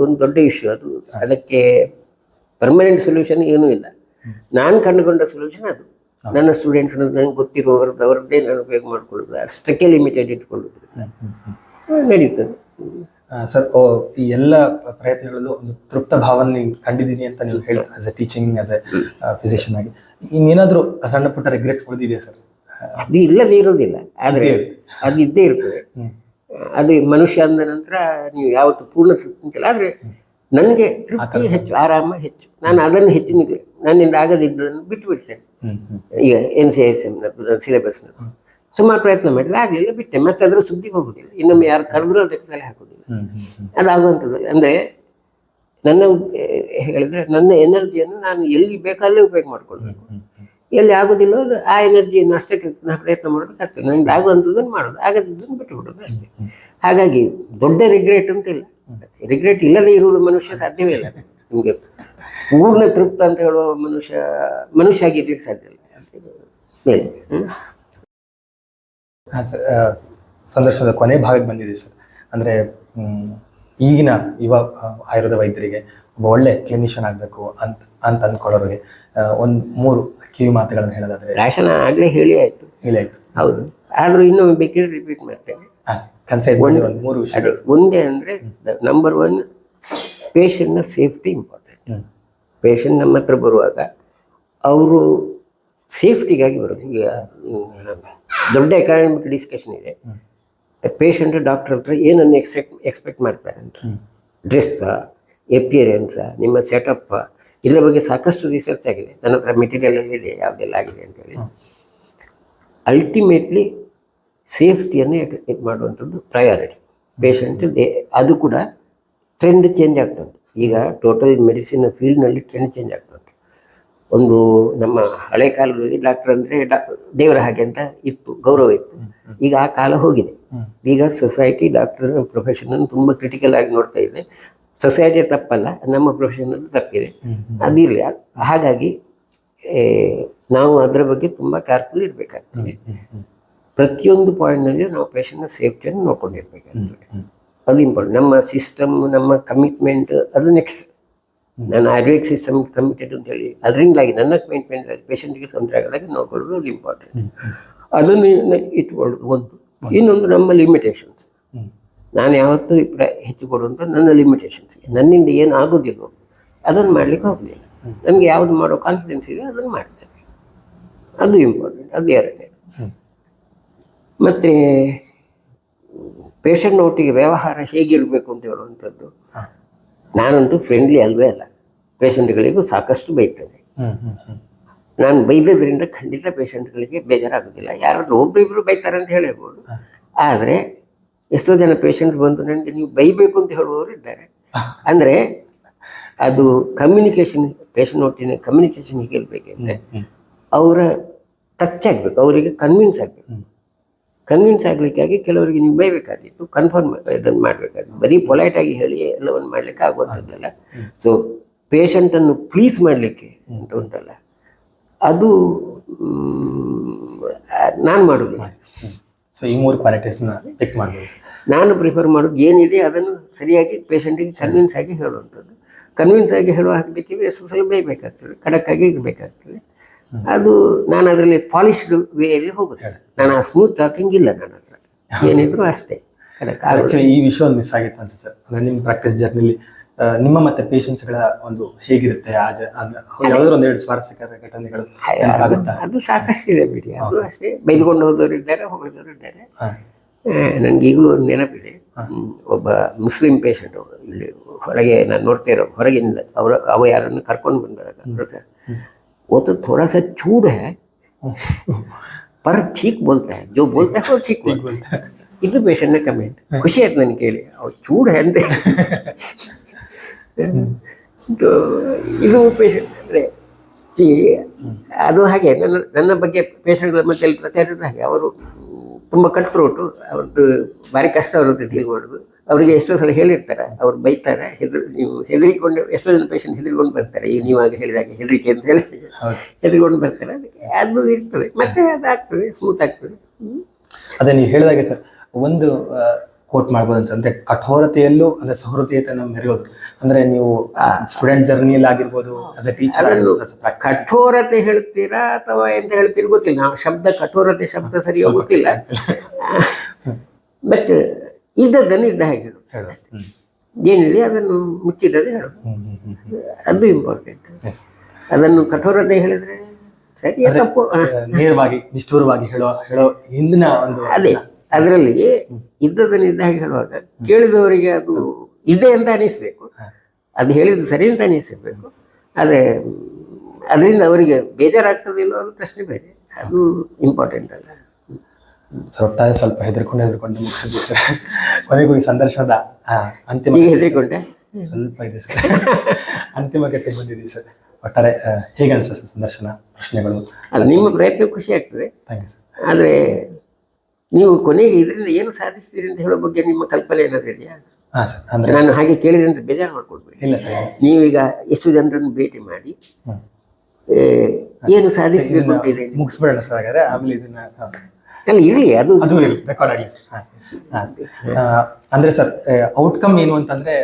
ಒಂದು ದೊಡ್ಡ ಇಶ್ಯೂ. ಅದು ಅದಕ್ಕೆ ಪರ್ಮನೆಂಟ್ ಸೊಲ್ಯೂಷನ್ ಏನೂ ಇಲ್ಲ. ನಾನು ಕಂಡುಕೊಂಡ ಸೊಲ್ಯೂಷನ್ ಅದು. ನನ್ನ ಸ್ಟೂಡೆಂಟ್ಸ್ ನನಗೆ ಗೊತ್ತಿರುವವ್ರದ್ದೇ ನಾನು ಉಪಯೋಗ ಮಾಡ್ಕೊಳ್ಳೋದು, ಅಷ್ಟಕ್ಕೆ ಲಿಮಿಟೆಡ್ ಇಟ್ಕೊಳ್ಳೋದು ನಡೀತದೆ. ಸರ್, ಈ ಎಲ್ಲ ಪ್ರಯತ್ನಗಳಲ್ಲೂ ಒಂದು ತೃಪ್ತ ಭಾವನೆ ನೀವು ಕಂಡಿದ್ದೀನಿ ಅಂತ ನೀವು ಹೇಳಿ, as A teaching, as A physician ಆಗಿ ಇನ್ನೇನಾದರೂ ಸಣ್ಣ ಪುಟ್ಟ ರಿಗ್ರೆಟ್ಸ್ ಇದೆಯಾ ಸರ್? ಅದು ಇಲ್ಲದೆ ಇರೋದಿಲ್ಲ, ಆದರೆ ಅದು ಇದ್ದೇ ಇರ್ತದೆ. ಅದು ಮನುಷ್ಯ ಅಂದ ನಂತರ ನೀವು ಯಾವತ್ತು ಪೂರ್ಣ ತೃಪ್ತಿ ಅಂತಿಲ್ಲ. ಆದರೆ ನನಗೆ ತೃಪ್ತಿ ಹೆಚ್ಚು, ಆರಾಮ ಹೆಚ್ಚು. ನಾನು ಅದನ್ನು ಹೆಚ್ಚಿನ ನನ್ನಿಂದ ಆಗದಿದ್ದನ್ನು ಬಿಟ್ಟು ಬಿಡ್ತೇನೆ. ಈಗ NCISM ಸಿಲೆಬಸ್ನ ಸುಮಾರು ಪ್ರಯತ್ನ ಮಾಡಿದ್ರೆ ಆಗಲಿಲ್ಲ, ಬಿಟ್ಟೆ. ಮತ್ತೆ ಅದರ ಸುದ್ದಿಗೆ ಹೋಗೋದಿಲ್ಲ, ಇನ್ನೊಮ್ಮೆ ಯಾರು ಕರೆದ್ರೂ ಅದಕ್ಕೆ ತಲೆ ಹಾಕೋದಿಲ್ಲ. ಅದಾಗುವಂಥದ್ದು ಅಂದರೆ ನನ್ನ ಹೇಳಿದ್ರೆ ನನ್ನ ಎನರ್ಜಿಯನ್ನು ನಾನು ಎಲ್ಲಿ ಬೇಕಾದಲ್ಲೇ ಉಪಯೋಗ ಮಾಡ್ಕೊಳ್ಬೇಕು. ಎಲ್ಲಿ ಆಗೋದಿಲ್ಲ ಆ ಎನರ್ಜಿಯನ್ನು ಅಷ್ಟಕ್ಕೆ ನಾನು ಪ್ರಯತ್ನ ಮಾಡೋದಕ್ಕೆ ಆಗ್ತದೆ. ನನಗೆ ಆಗುವಂಥದ್ದನ್ನು ಮಾಡೋದು, ಆಗದಿದ್ದನ್ನು ಬಿಟ್ಟು ಬಿಡೋದು ಅಷ್ಟೇ. ಹಾಗಾಗಿ ದೊಡ್ಡ ರಿಗ್ರೆಟ್ ಅಂತ ಇಲ್ಲ. ರಿಗ್ರೆಟ್ ಇಲ್ಲದೆ ಇರುವುದು ಮನುಷ್ಯ ಸಾಧ್ಯವೇ ಇಲ್ಲ. ನಿಮಗೆ ಪೂರ್ಣ ತೃಪ್ತ ಅಂತ ಹೇಳುವ ಮನುಷ್ಯ ಆಗಿರ್ಲಿಕ್ಕೆ ಸಾಧ್ಯ ಇಲ್ಲ ಮೇಲೆ. ಹಾಂ ಸರ್, ಸಂದರ್ಶನದ ಕೊನೆ ಭಾಗಕ್ಕೆ ಬಂದಿದೆ ಸರ್. ಅಂದರೆ ಈಗಿನ ಯುವ ಆಯುರ್ವೇದ ವೈದ್ಯರಿಗೆ ಒಬ್ಬ ಒಳ್ಳೆ ಕ್ಲಿನಿಷಿಯನ್ ಆಗಬೇಕು ಅಂತ ಅಂದ್ಕೊಳ್ಳೋರಿಗೆ ಒಂದು 3 ಕಿವಿ ಮಾತುಗಳನ್ನು ಹೇಳೋದಾದ್ರೆ? ರಾಶನ ಆಗಲೇ ಹೇಳಿ ಆಯಿತು. ಹೌದು, ಆದರೂ ಇನ್ನೊಮ್ಮೆ ಬೇಕಿದ್ರೆ ರಿಪೀಟ್ ಮಾಡ್ತೇನೆ. ಕನ್ಸೈಸ್ 3 ವಿಷಯ. ಒಂದೇ ಅಂದರೆ ನಂಬರ್ 1, ಪೇಷಂಟ್ನ ಸೇಫ್ಟಿ ಇಂಪಾರ್ಟೆಂಟ್. ಪೇಷಂಟ್ ನಮ್ಮ ಹತ್ರ ಬರುವಾಗ ಅವರು ಸೇಫ್ಟಿಗಾಗಿ ಬರೋದು. ಈಗ ದೊಡ್ಡ ಎಕಾಡೆಮಿಕ್ ಡಿಸ್ಕಷನ್ ಇದೆ. ಪೇಷಂಟ್ ಡಾಕ್ಟರ್ ಹತ್ರ ಏನನ್ನು ಎಕ್ಸ್ಪೆಕ್ಟ್ ಮಾಡ್ತಾರೆ ಅಂತ, ಡ್ರೆಸ್ಸಾ, ಎಪಿಯರೆನ್ಸಾ, ನಿಮ್ಮ ಸೆಟಪ್ಪ, ಇದರ ಬಗ್ಗೆ ಸಾಕಷ್ಟು ರಿಸರ್ಚ್ ಆಗಿದೆ. ನನ್ನ ಹತ್ರ ಮೆಟೀರಿಯಲ್ ಇದೆ ಯಾವುದೆಲ್ಲ ಆಗಿದೆ ಅಂತೇಳಿ. ಅಲ್ಟಿಮೇಟ್ಲಿ ಸೇಫ್ಟಿಯನ್ನು ಇದು ಮಾಡುವಂಥದ್ದು ಪ್ರಯಾರಿಟಿ ಪೇಷಂಟ್. ಅದು ಕೂಡ ಟ್ರೆಂಡ್ ಚೇಂಜ್ ಆಗ್ತಾ ಉಂಟು. ಈಗ ಟೋಟಲ್ ಮೆಡಿಸಿನ್ ಫೀಲ್ಡ್ನಲ್ಲಿ ಟ್ರೆಂಡ್ ಚೇಂಜ್ ಆಗ್ತಾ ಉಂಟು. ಒಂದು ನಮ್ಮ ಹಳೆ ಕಾಲದಲ್ಲಿ ಡಾಕ್ಟರ್ ಅಂದರೆ ದೇವರ ಹಾಗೆ ಅಂತ ಇತ್ತು, ಗೌರವ ಇತ್ತು. ಈಗ ಆ ಕಾಲ ಹೋಗಿದೆ. ಈಗ ಸೊಸೈಟಿ ಡಾಕ್ಟರ್ ಪ್ರೊಫೆಷನನ್ನು ತುಂಬ ಕ್ರಿಟಿಕಲ್ ಆಗಿ ನೋಡ್ತಾ ಇದೆ. ಸೊಸೈಟಿ ತಪ್ಪಲ್ಲ, ನಮ್ಮ ಪ್ರೊಫೆಷನಲ್ಲಿ ತಪ್ಪಿದೆ, ಅದಿರಲಿ. ಹಾಗಾಗಿ ನಾವು ಅದರ ಬಗ್ಗೆ ತುಂಬ ಕೇರ್ಫುಲ್ ಇರಬೇಕಾಗ್ತದೆ. ಪ್ರತಿಯೊಂದು ಪಾಯಿಂಟ್ನಲ್ಲಿ ನಾವು ಪೇಷಂಟ್ನ ಸೇಫ್ಟಿಯನ್ನು ನೋಡ್ಕೊಂಡಿರ್ಬೇಕಾಗ್ತದೆ. ಅದು ಇಂಪಾರ್ಟೆಂಟ್. ನಮ್ಮ ಸಿಸ್ಟಮ್, ನಮ್ಮ ಕಮಿಟ್ಮೆಂಟ್, ಅದು ನೆಕ್ಸ್ಟ್. ನಾನು ಆಯುರ್ವೇದಿಕ್ ಸಿಸ್ಟಮ್ ಕಮಿಟೆಡ್ ಅಂತೇಳಿ ಅದರಿಂದಾಗಿ ನನ್ನ ಕಮಿಟ್ಮೆಂಟ್ ಪೇಷಂಟ್ಗೆ ತೊಂದರೆ ಆಗಲಾಗಿ ನೋಡ್ಕೊಳ್ಳೋದು ಅದು ಇಂಪಾರ್ಟೆಂಟ್. ಅದನ್ನು ಇಟ್ಕೊಳ್ಳೋದು ಒಂದು. ಇನ್ನೊಂದು ನಮ್ಮ ಲಿಮಿಟೇಷನ್ಸ್. ನಾನು ಯಾವತ್ತೂ ಹೆಚ್ಚು ಕೊಡುವಂಥ ನನ್ನ ಲಿಮಿಟೇಷನ್ಸ್ಗೆ, ನನ್ನಿಂದ ಏನು ಆಗೋದಿಲ್ಲವೋ ಅದನ್ನು ಮಾಡಲಿಕ್ಕೆ ಹೋಗಲಿಲ್ಲ. ನನಗೆ ಯಾವುದು ಮಾಡೋ ಕಾನ್ಫಿಡೆನ್ಸ್ ಇದೆ ಅದನ್ನು ಮಾಡ್ತೇನೆ, ಅದು ಇಂಪಾರ್ಟೆಂಟ್. ಅದು ಎರಡನೇ. ಮತ್ತು ಪೇಷಂಟ್ನ ಒಟ್ಟಿಗೆ ವ್ಯವಹಾರ ಹೇಗಿರಬೇಕು ಅಂತ ಹೇಳುವಂಥದ್ದು. ನಾನಂತೂ ಫ್ರೆಂಡ್ಲಿ ಅಲ್ವೇ ಅಲ್ಲ, ಪೇಷಂಟ್ಗಳಿಗೂ ಸಾಕಷ್ಟು ಬೈತೇನೆ. ನಾನು ಬೈದದ್ರಿಂದ ಖಂಡಿತ ಪೇಷಂಟ್ಗಳಿಗೆ ಬೇಜಾರಾಗೋದಿಲ್ಲ. ಯಾರಾದರೂ ಒಬ್ಬರಿಬ್ಬರು ಬೈತಾರೆ ಅಂತ ಹೇಳಿರ್ಬೋದು. ಆದರೆ ಎಷ್ಟೋ ಜನ ಪೇಷಂಟ್ಸ್ ಬಂದು ನನಗೆ ನೀವು ಬೈಬೇಕು ಅಂತ ಹೇಳುವವರು ಇದ್ದಾರೆ. ಅಂದರೆ ಅದು ಕಮ್ಯುನಿಕೇಷನ್, ಪೇಷಂಟ್ ಒಟ್ಟಿನ ಕಮ್ಯುನಿಕೇಷನ್ ಹೇಗಿರಬೇಕೆಂದರೆ ಅವರ ಟಚ್ ಆಗಬೇಕು, ಅವರಿಗೆ ಕನ್ವಿನ್ಸ್ ಆಗಬೇಕು. ಕನ್ವಿನ್ಸ್ ಆಗಲಿಕ್ಕಾಗಿ ಕೆಲವರಿಗೆ ನೀವು ಬೈಬೇಕಾಗಿತ್ತು, ಕನ್ಫರ್ಮ್ ಇದನ್ನು ಮಾಡಬೇಕಾಗಿತ್ತು. ಬರೀ ಪೊಲೈಟಾಗಿ ಹೇಳಿ ಎಲ್ಲವನ್ನು ಮಾಡಲಿಕ್ಕೆ ಆಗುವಂಥದ್ದಲ್ಲ. ಸೊ ಪೇಷಂಟನ್ನು ಪ್ಲೀಸ್ ಮಾಡಲಿಕ್ಕೆ ಅಂತ ಉಂಟಲ್ಲ, ಅದು ನಾನು ಮಾಡೋದಿಲ್ಲ. ಸೊ ಈ 3 ಕ್ವಾಲಿಟೀಸ್ನ ಪಿಕ್ ಮಾಡ್ಬೋದು. ನಾನು ಪ್ರಿಫರ್ ಮಾಡೋದು ಏನಿದೆ ಅದನ್ನು ಸರಿಯಾಗಿ ಪೇಷಂಟಿಗೆ ಕನ್ವಿನ್ಸ್ ಆಗಿ ಹೇಳುವಂಥದ್ದು. ಕನ್ವಿನ್ಸ್ ಆಗಿ ಹೇಳುವ ಹಾಕಬೇಕಿದ್ರೆ ಎಷ್ಟು ಸಲ ಬೈಬೇಕಾಗ್ತದೆ, ಖಡಕ್ಕಾಗಿ ಇರಬೇಕಾಗ್ತದೆ. ಅದು ನಾನು ಅದರಲ್ಲಿ ಪಾಲಿಶ್ಡ್ ವೇಯಲ್ಲಿ ಹೋಗುತ್ತೆ. ನಾನು ಆ ಸ್ಮೂತ್ ಟಾಕಿಂಗ್ ಇಲ್ಲ ನನ್ನ ಹತ್ರ, ಏನಿದ್ರು ಅಷ್ಟೇ ಖಡಕ್. ಈ ವಿಷಯ ಒಂದು ಮಿಸ್ ಆಗಿತ್ತು ಅನ್ಸುತ್ತೆ ಸರ್. ಅಂದರೆ ನಿಮ್ಮ ಪ್ರಾಕ್ಟೀಸ್ ಜರ್ನಿಲಿ ನಿಮ್ಮ ಮತ್ತು ಪೇಷಂಟ್ಸ್ಗಳ ಒಂದು ಹೇಗಿರುತ್ತೆ, ಯಾವುದಾದ್ರು 1-2 ಸ್ವಾರಸ್ಯಕರ ಘಟನೆಗಳು ಅದು ಸಾಕಷ್ಟಿದೆ ಬಿಡಿ. ಅದು ಅಷ್ಟೇ, ಬೈದುಕೊಂಡು ಹೋದವರು ಇದ್ದಾರೆ, ಹೊಗಳಿದವರು ಇದ್ದಾರೆ. ನನಗೆ ಈಗಲೂ ಒಂದು ನೆನಪಿದೆ. ಒಬ್ಬ ಮುಸ್ಲಿಂ ಪೇಷಂಟ್ ಇಲ್ಲಿ ಹೊರಗೆ ನಾನು ನೋಡ್ತಾ ಇರೋ ಹೊರಗಿಂದ ಅವ ಯಾರನ್ನು ಕರ್ಕೊಂಡು ಬಂದಾಗ, वो तो थोड़ा सा चूड़ है पर ठीक बोलता है, जो बोलता है वो ठीक बोलता है. ಇದು ಪೇಷಂಟ್ನ ಕಮೆಂಟ್. ಖುಷಿ ಆಯ್ತು ನನಗೆ ಕೇಳಿ. ಅವ್ರು ಚೂಡ್ ಅಂತೆ. ಇದು ಪೇಷಂಟ್ ಅಂದರೆ ಸಿ ಅದು ಹಾಗೆ ನನ್ನ ಬಗ್ಗೆ ಪೇಷಂಟ್ಗಳ ಮಧ್ಯೆ ಪ್ರತಿಯೊಂದು ಹಾಗೆ ಅವರು ತುಂಬ ಕಟ್ತ್ರೋಟು, ಅವ್ರದ್ದು ಭಾರಿ ಕಷ್ಟ ಅವ್ರದ್ದು ಡೀಲ್ ಮಾಡೋದು. ಅವರಿಗೆ ಎಷ್ಟೋ ಸಲ ಹೇಳಿರ್ತಾರೆ, ಅವ್ರು ಬೈತಾರೆ, ನೀವು ಹೆದರಿಕೊಂಡು, ಎಷ್ಟೋ ಜನ ಪೇಷಂಟ್ ಹೆದರಿಕೊಂಡು ಬರ್ತಾರೆ, ಈಗ ನೀವಾಗ ಹೇಳಿದಾಗೆ ಹೆದರಿಕೆ ಅಂತ ಹೇಳಿ ಹೆದರಿಕೊಂಡು ಬರ್ತಾರೆ. ಅದಕ್ಕೆ ಅದು ಇರ್ತದೆ, ಮತ್ತೆ ಅದಾಗ್ತದೆ, ಸ್ಮೂತ್ ಆಗ್ತದೆ. ಅದೇ ನೀವು ಹೇಳಿದಾಗೆ ಸರ್, ಒಂದು ಕೋಟ್ ಮಾಡ್ಬೋದು ಅನ್ಸಂದ್ರೆ ಕಠೋರತೆಯಲ್ಲೂ ಅಂದ್ರೆ ಸಹೃದಯತೆಯನ್ನು ಮೆರೆಯೋದು. ಅಂದ್ರೆ ನೀವು ಸ್ಟೂಡೆಂಟ್ ಜರ್ನಿಯಲ್ಲಿ ಆಗಿರ್ಬೋದು, ಆಸ್ ಎ ಟೀಚರ್ ಕಠೋರತೆ ಹೇಳ್ತೀರಾ ಅಥವಾ ಎಂತ ಹೇಳ್ತೀರಿ ಗೊತ್ತಿಲ್ಲ. ನಾವು ಶಬ್ದ ಕಠೋರತೆ ಶಬ್ದ ಸರಿಯೋ ಗೊತ್ತಿಲ್ಲ. ಬಟ್ ಇದ್ದದ್ದನ್ನು ಇದ್ದ ಹಾಗೆ ಹೇಳು, ಏನಿದೆ ಅದನ್ನು ಮುಚ್ಚಿಡದೆ ಹೇಳು, ಅದು ಇಂಪಾರ್ಟೆಂಟ್. ಅದನ್ನು ಕಠೋರತೆ ಹೇಳಿದ್ರೆ ಸರಿ ತಪ್ಪು, ನೇರವಾಗಿ ನಿಷ್ಠೂರವಾಗಿ ಹೇಳೋ ಹಿಂದಿನ ಒಂದು ಅದೇ ಅದರಲ್ಲಿ ಇದ್ದದನ್ನು ಇದ್ದ ಹಾಗೆ ಹೇಳುವಾಗ ಕೇಳಿದವರಿಗೆ ಅದು ಇದೆ ಅಂತ ಅನಿಸ್ಬೇಕು, ಅದು ಹೇಳಿದ್ದು ಸರಿ ಅಂತ ಅನಿಸಬೇಕು. ಆದರೆ ಅದರಿಂದ ಅವರಿಗೆ ಬೇಜಾರಾಗ್ತದೆ ಇಲ್ಲೋ ಅದು ಪ್ರಶ್ನೆ ಬೇರೆ, ಅದು ಇಂಪಾರ್ಟೆಂಟ್ ಅಲ್ಲ. ಸರ್ ಒಟ್ಟಾರೆ ಸ್ವಲ್ಪ ಹೆದರ್ಕೊಂಡು ಮುಗಿಸಿದ್ವಿ ಸರ್. ಕೊನೆಗೂ ಈ ಸಂದರ್ಶನದ ಅಂತಿಮ ಹೆದರಿಕೊಂಡೆ ಸ್ವಲ್ಪ ಇದೆ ಸರ್, ಅಂತಿಮ ಘಟ್ಟಕ್ಕೆ ಬಂದಿದ್ದೀವಿ ಸರ್. ಒಟ್ಟಾರೆ ಹೇಗೆ ಅನಿಸ್ತದೆ ಸರ್ ಸಂದರ್ಶನ, ಪ್ರಶ್ನೆಗಳು? ಅಲ್ಲ, ನಿಮ್ಮ ಪ್ರಯತ್ನ ಖುಷಿ ಆಗ್ತದೆ. Thank you sir. ಆದರೆ ನೀವು ಕೊನೆಗೆ ಇದರಿಂದ ಏನು ಸಾಧಿಸ್ತೀರಿ ಅಂತ ಹೇಳೋ ಬಗ್ಗೆ ನಿಮ್ಮ ಕಲ್ಪನೆ ಏನಾದ್ರು ಇದೆಯಾ? ಹಾಂ ಸರ್, ಅಂದರೆ ನಾನು ಹಾಗೆ ಕೇಳಿದಂತ ಬೇಜಾರು ಮಾಡ್ಕೊಡ್ಬೇಡಿ. ಇಲ್ಲ ಸರ್, ನೀವೀಗ ಎಷ್ಟು ಜನರನ್ನು ಭೇಟಿ ಮಾಡಿ ಏನು ಸಾಧಿಸಬೇಕು ಅಂತ ಇದೆ ಮುಗಿಸ್ಬಿಡೋಣ ಸರ್. ಹಾಗಾದ್ರೆ ಆಮೇಲೆ ಇದನ್ನ ಅಲ್ಲ ಇರಲಿ, ಅದು ರೆಕಾರ್ಡ್ ಆಗಲಿ ಸರ್. ಅಂದ್ರೆ ಸರ್ ಔಟ್ಕಮ್ ಏನು ಅಂತಂದ್ರೆ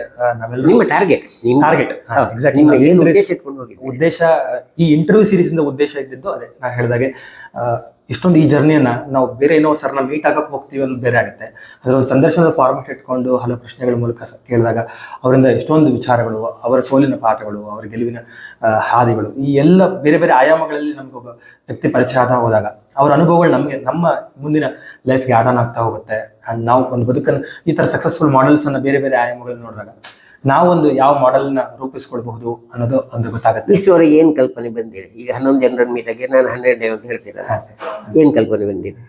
ನಾವೆಲ್ಲರೂ ನಿಮ್ಮ ಟಾರ್ಗೆಟ್ ಎಕ್ಸಾಕ್ಟ್ಲಿ ಉದ್ದೇಶ, ಈ ಇಂಟರ್ವ್ಯೂ ಸೀರೀಸ್ ಇಂದ ಉದ್ದೇಶ ಇದ್ದಿದ್ದು ಅದೇ ನಾನು ಹೇಳಿದಾಗೆ, ಇಷ್ಟೊಂದು ಈ ಜರ್ನಿಯನ್ನ ನಾವು ಬೇರೆ ಏನೋ ಸರ್ನ ಮೀಟ್ ಆಗಕ್ಕೆ ಹೋಗ್ತೀವಿ ಅನ್ನೋದು ಬೇರೆ ಆಗುತ್ತೆ. ಅದರ ಒಂದು ಸಂದರ್ಶನದ ಫಾರ್ಮೆಟ್ ಇಟ್ಕೊಂಡು ಹಲವು ಪ್ರಶ್ನೆಗಳ ಮೂಲಕ ಕೇಳಿದಾಗ ಅವರಿಂದ ಎಷ್ಟೊಂದು ವಿಚಾರಗಳು, ಅವರ ಸೋಲಿನ ಪಾಠಗಳು, ಅವರ ಗೆಲುವಿನ ಹಾದಿಗಳು, ಈ ಎಲ್ಲ ಬೇರೆ ಬೇರೆ ಆಯಾಮಗಳಲ್ಲಿ ನಮಗೊಬ್ಬ ವ್ಯಕ್ತಿ ಪರಿಚಯ ಆದ ಹೋದಾಗ ಅವರ ಅನುಭವಗಳು ನಮಗೆ ನಮ್ಮ ಮುಂದಿನ ಲೈಫ್ಗೆ ಆಡ್ ಆನ್ ಆಗ್ತಾ ಹೋಗುತ್ತೆ. ಆ್ಯಂಡ್ ನಾವು ಒಂದು ಬದುಕನ್ನು ಈ ಥರ ಸಕ್ಸಸ್ಫುಲ್ ಮಾಡೆಲ್ಸನ್ನು ಬೇರೆ ಬೇರೆ ಆಯಾಮಗಳನ್ನು ನೋಡಿದಾಗ ನಾವೊಂದು ಯಾವ ಮಾಡೆಲ್ನ ರೂಪಿಸ್ಕೊಳ್ಬಹುದು ಅನ್ನೋದು ಒಂದು ಗೊತ್ತಾಗುತ್ತೆ. ಇಷ್ಟವರೆಗೆ ಏನು ಕಲ್ಪನೆ ಬಂದಿದೆ? ಈಗ 11 ಜನರ ಮೀಟಾಗೆ ನಾನು 100 ಅಂತ ಹೇಳ್ತೀರಾ, ಏನು ಕಲ್ಪನೆ ಬಂದಿದೆ?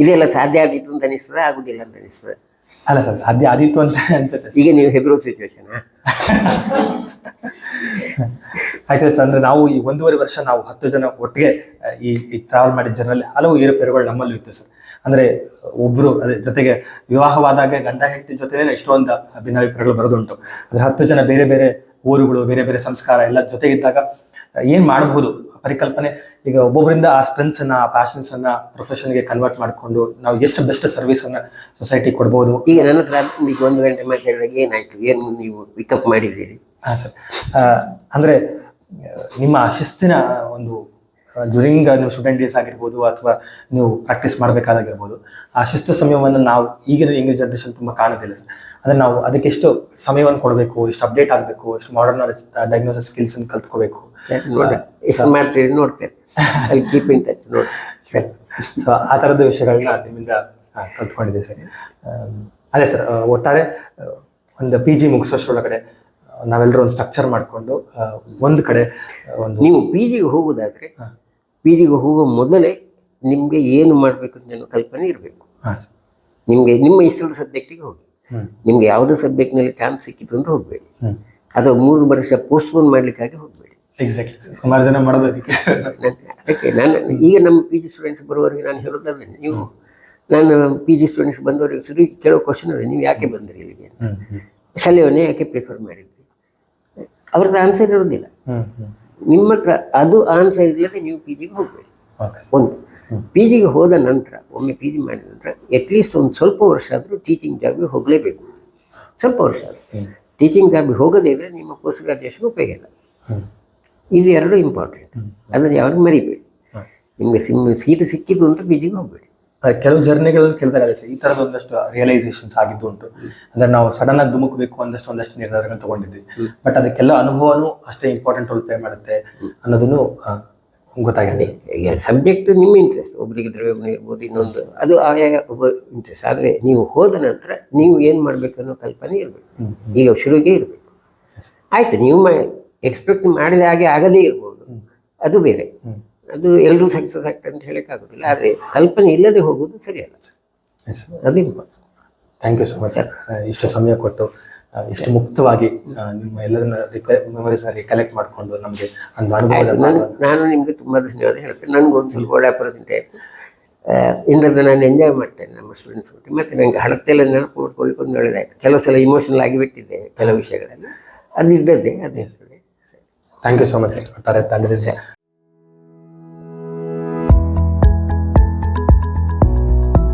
ಇದೆಲ್ಲ ಸಾಧ್ಯ ಆದೀತು ಅಂತ ಅನಿಸ್ತದೆ, ಆಗುದಿಲ್ಲ ಅಂತ ಅನಿಸ್ತದೆ? ಅಲ್ಲ ಸರ್, ಸಾಧ್ಯ ಆದೀತು ಅಂತ ಅನ್ಸುತ್ತೆ. ಈಗ ನೀವು ಹೆದರೋ ಸಿಚುವೇಶನ್ ಆಕ್ಚುಲಿ ಸರ್, ಅಂದ್ರೆ ನಾವು ಈ 1.5 ವರ್ಷ ನಾವು 10 ಜನ ಒಟ್ಟಿಗೆ ಈ ಟ್ರಾವೆಲ್ ಮಾಡಿದ ಜನರಲ್ಲಿ ಹಲವು ಏರುಪೇರುಗಳು ನಮ್ಮಲ್ಲೂ ಇತ್ತು ಸರ್. ಅಂದ್ರೆ ಒಬ್ರು ಅದೇ ಜೊತೆಗೆ ವಿವಾಹವಾದಾಗ ಗಂಡ ಹೆಂಡತಿ ಜೊತೆ ಎಷ್ಟೊಂದು ಭಿನ್ನಾಭಿಪ್ರಾಯಗಳು ಬರೋದುಂಟು. ಅದ್ರ 10 ಜನ ಬೇರೆ ಬೇರೆ ಊರುಗಳು, ಬೇರೆ ಬೇರೆ ಸಂಸ್ಕಾರ ಎಲ್ಲ ಜೊತೆಗಿದ್ದಾಗ ಏನ್ ಮಾಡಬಹುದು ಪರಿಕಲ್ಪನೆ. ಈಗ ಒಬ್ಬೊಬ್ಬರಿಂದ ಆ ಸ್ಟ್ರೆಂತ್ಸ್ ಅನ್ನ, ಆ ಪ್ಯಾಷನ್ಸ್ ಅನ್ನ ಪ್ರೊಫೆಷನ್ಗೆ ಕನ್ವರ್ಟ್ ಮಾಡಿಕೊಂಡು ನಾವು ಎಷ್ಟು ಬೆಸ್ಟ್ ಸರ್ವಿಸ್ ಅನ್ನ ಸೊಸೈಟಿ ಕೊಡ್ಬೋದು. ಈಗ ನನ್ನ ಹತ್ರ ಈಗ 1 ಗಂಟೆ ಮಾತಾಡಿದಾಗ ಏನಾಯ್ತು, ಏನು ನೀವು ಪಿಕಪ್ ಮಾಡಿದ್ದೀರಿ? ಹಾಂ ಸರ್, ಅಂದರೆ ನಿಮ್ಮ ಶಿಸ್ತಿನ ಒಂದು ಡ್ಯೂರಿಂಗ್ ನೀವು ಸ್ಟೂಡೆಂಟ್ ಡೇಸ್ ಆಗಿರ್ಬೋದು ಅಥವಾ ನೀವು ಪ್ರಾಕ್ಟೀಸ್ ಮಾಡಬೇಕಾದಾಗಿರ್ಬೋದು, ಆ ಶಿಸ್ತು ಸಮಯವನ್ನು ನಾವು ಈಗಿನ ಯಂಗ್ ಜನ್ರೇಷನ್ ತುಂಬ ಕಾಣೋದಿಲ್ಲ ಸರ್. ಅಂದರೆ ನಾವು ಅದಕ್ಕೆ ಎಷ್ಟು ಸಮಯವನ್ನು ಕೊಡಬೇಕು, ಎಷ್ಟು ಅಪ್ಡೇಟ್ ಆಗಬೇಕು, ಎಷ್ಟು ಮಾಡರ್ನ್ ಡಯಾಗ್ನೋಸಿಸ್ ಸ್ಕಿಲ್ಸನ್ನು ಕಲ್ತ್ಕೋಬೇಕು. ಎಷ್ಟು ಮಾಡ್ತೀರಿ ನೋಡ್ತೇನೆ, ಕೀಪ್ ಇನ್ ಟಚ್ ನೋಡಿ ಸರ್. ಸೊ ಆ ಥರದ ವಿಷಯಗಳನ್ನ ನಿಮ್ಮಿಂದ ಕಲ್ತ್ಕೊಂಡಿದ್ದೀವಿ ಸರ್. ಅದೇ ಸರ್, ಒಟ್ಟಾರೆ ಒಂದು PG ಮುಗಿಸೋಷ್ಟರೊಳಗಡೆ ನಾವೆಲ್ಲರೂ ಒಂದು ಸ್ಟ್ರಕ್ಚರ್ ಮಾಡಿಕೊಂಡು ಒಂದು ಕಡೆ ಒಂದು ನೀವು PGಗೆ ಹೋಗೋದಾದ್ರೆ PGಗೆ ಹೋಗೋ ಮೊದಲೇ ನಿಮಗೆ ಏನು ಮಾಡಬೇಕು ಅನ್ನೋ ಕಲ್ಪನೆ ಇರಬೇಕು. ನಿಮಗೆ ನಿಮ್ಮ ಇಷ್ಟದ ಸಬ್ಜೆಕ್ಟಿಗೆ ಹೋಗಿ, ನಿಮ್ಗೆ ಯಾವುದೇ ಸಬ್ಜೆಕ್ಟ್ನಲ್ಲಿ ಚಾನ್ಸ್ ಸಿಕ್ಕಿತು ಅಂತ ಹೋಗಬೇಡಿ, ಅಥವಾ 3 ವರ್ಷ ಪೋಸ್ಟ್ಪೋನ್ ಮಾಡಲಿಕ್ಕಾಗಿ ಹೋಗಬೇಡಿ. ಎಕ್ಸಾಕ್ಟ್ಲಿ, ಸುಮಾರು ಜನ ಮಾಡೋದು ಅದಕ್ಕೆ ನಾನು ಈಗ ನಮ್ಮ PG ಸ್ಟೂಡೆಂಟ್ಸ್ ಬರುವವರಿಗೆ ನಾನು ಹೇಳೋದಾದ್ರೆ, ನಾನು PG ಸ್ಟೂಡೆಂಟ್ಸ್ ಬಂದವರಿಗೆ ಶುರು ಕೇಳೋ ಕ್ವಶನ್ ಅದೇ, ನೀವು ಯಾಕೆ ಬಂದಿರಿ ಇಲ್ಲಿಗೆ, ಶಾಲೆಯನ್ನೇ ಯಾಕೆ ಪ್ರಿಫರ್ ಮಾಡಿದ್ರಿ? ಅವ್ರದ್ದು ಆನ್ಸರ್ ಇರೋದಿಲ್ಲ. ನಿಮ್ಮ ಹತ್ರ ಅದು ಆನ್ಸರ್ ಇಲ್ಲದೆ ನೀವು PGಗೆ ಹೋಗಬೇಡಿ. ಒಂದು PGಗೆ ಹೋದ ನಂತರ, ಒಮ್ಮೆ PG ಮಾಡಿದ ನಂತರ ಅಟ್ಲೀಸ್ಟ್ ಒಂದು ಸ್ವಲ್ಪ ವರ್ಷ ಆದರೂ ಟೀಚಿಂಗ್ ಜಾಬ್ಗೆ ಹೋಗಲೇಬೇಕು. ಸ್ವಲ್ಪ ವರ್ಷ ಆದರೂ ಟೀಚಿಂಗ್ ಜಾಬ್ಗೆ ಹೋಗದೇ ಇದ್ದರೆ ನಿಮ್ಮ ಪೋಸ್ಟ್ ಗ್ರಾಜುಯೇಷನ್ ಉಪಯೋಗ ಇಲ್ಲ. ಇದು 2 ಇಂಪಾರ್ಟೆಂಟ್, ಅದನ್ನು ಯಾವಾಗ ಮರಿಬೇಡಿ. ನಿಮಗೆ ಸೀಟ್ ಸಿಕ್ಕಿದ್ದು ಅಂತ PGಗೆ ಹೋಗಬೇಡಿ. ಕೆಲವು ಜರ್ನಿಗಳಲ್ಲಿ ಕೇಳಿದಾಗ ಈ ಥರದ ಒಂದಷ್ಟು ರಿಯಲೈಸೇಷನ್ಸ್ ಆಗಿದ್ದು ಉಂಟು. ಅಂದರೆ ನಾವು ಸಡನ್ ಆಗಿ ಧುಮುಕಬೇಕು ಒಂದಷ್ಟು ನಿರ್ಧಾರಗಳು ತಗೊಂಡಿದ್ವಿ, ಬಟ್ ಅದಕ್ಕೆಲ್ಲ ಅನುಭವನೂ ಅಷ್ಟೇ ಇಂಪಾರ್ಟೆಂಟ್ ರೋಲ್ ಪ್ಲೇ ಮಾಡುತ್ತೆ ಅನ್ನೋದನ್ನು ಗೊತ್ತಾಗಿದೆ. ಈಗ ಸಬ್ಜೆಕ್ಟ್ ನಿಮ್ಮ ಇಂಟ್ರೆಸ್ಟ್, ಒಬ್ಬರಿಗೆ ದ್ರವ್ಯ ಇರ್ಬೋದು, ಇನ್ನೊಂದು ಅದು ಆಯಾ ಒಬ್ಬ ಇಂಟ್ರೆಸ್ಟ್. ಆದರೆ ನೀವು ಹೋದ ನಂತರ ನೀವು ಏನು ಮಾಡಬೇಕು ಅನ್ನೋ ಕಲ್ಪನೆ ಇರಬೇಕು. ಈಗ ಶುರುಗೆ ಇರಬೇಕು. ಆಯಿತು, ನೀವು ಎಕ್ಸ್ಪೆಕ್ಟ್ ಮಾಡಿದ ಹಾಗೆ ಆಗದೇ ಇರ್ಬೋದು, ಅದು ಬೇರೆ. ಅದು ಎಲ್ಲರೂ ಸಕ್ಸಸ್ ಆಗ್ತದೆ ಅಂತ ಹೇಳೋಕ್ಕಾಗೋದಿಲ್ಲ. ಆದರೆ ಕಲ್ಪನೆ ಇಲ್ಲದೆ ಹೋಗೋದು ಸರಿಯಲ್ಲ, ಅದು important. Thank you so much sir, ಇಷ್ಟು ಸಮಯ ಕೊಟ್ಟು ಇಷ್ಟು ಮುಕ್ತವಾಗಿ ನಿಮ್ಮ ಎಲ್ಲದನ್ನ ಮೆಮೊರೀಸ್ ರಿಕಲೆಕ್ಟ್ ಮಾಡಿಕೊಂಡು ನಮಗೆ ಒಂದು ಅನುಭವ ನಾನು ನಿಮಗೆ ತುಂಬ ಧನ್ಯವಾದ ಹೇಳ್ತೇನೆ. ನನಗೂ ಒಂದು ಸ್ವಲ್ಪ ಒಳ್ಳೆ ಅಪರಚುನಿಟಿ ಆಯಿತು. ಇಂದ್ರದ ನಾನು ಎಂಜಾಯ್ ಮಾಡ್ತೇನೆ ನಮ್ಮ ಸ್ಟೂಡೆಂಟ್ಸ್ ಒಟ್ಟಿಗೆ. ಮತ್ತು ನನಗೆ ಹಳತೆಲ್ಲ ನೆನಪು ಮಾಡ್ಕೊಳ್ಳಿಕ್ಕೆ ಒಂದು ಒಳ್ಳೆಯದಾಯಿತು. ಕೆಲವು ಸಲ ಇಮೋಷನಲ್ ಆಗಿ ಬಿಟ್ಟಿದ್ದೇನೆ ಕೆಲವು ವಿಷಯಗಳಲ್ಲಿ, ಅದು ಇದ್ದದ್ದೇ ಅದೇ. Thank you so much sir. ಒಟ್ಟಾರೆ ತಂಡದಿಂದ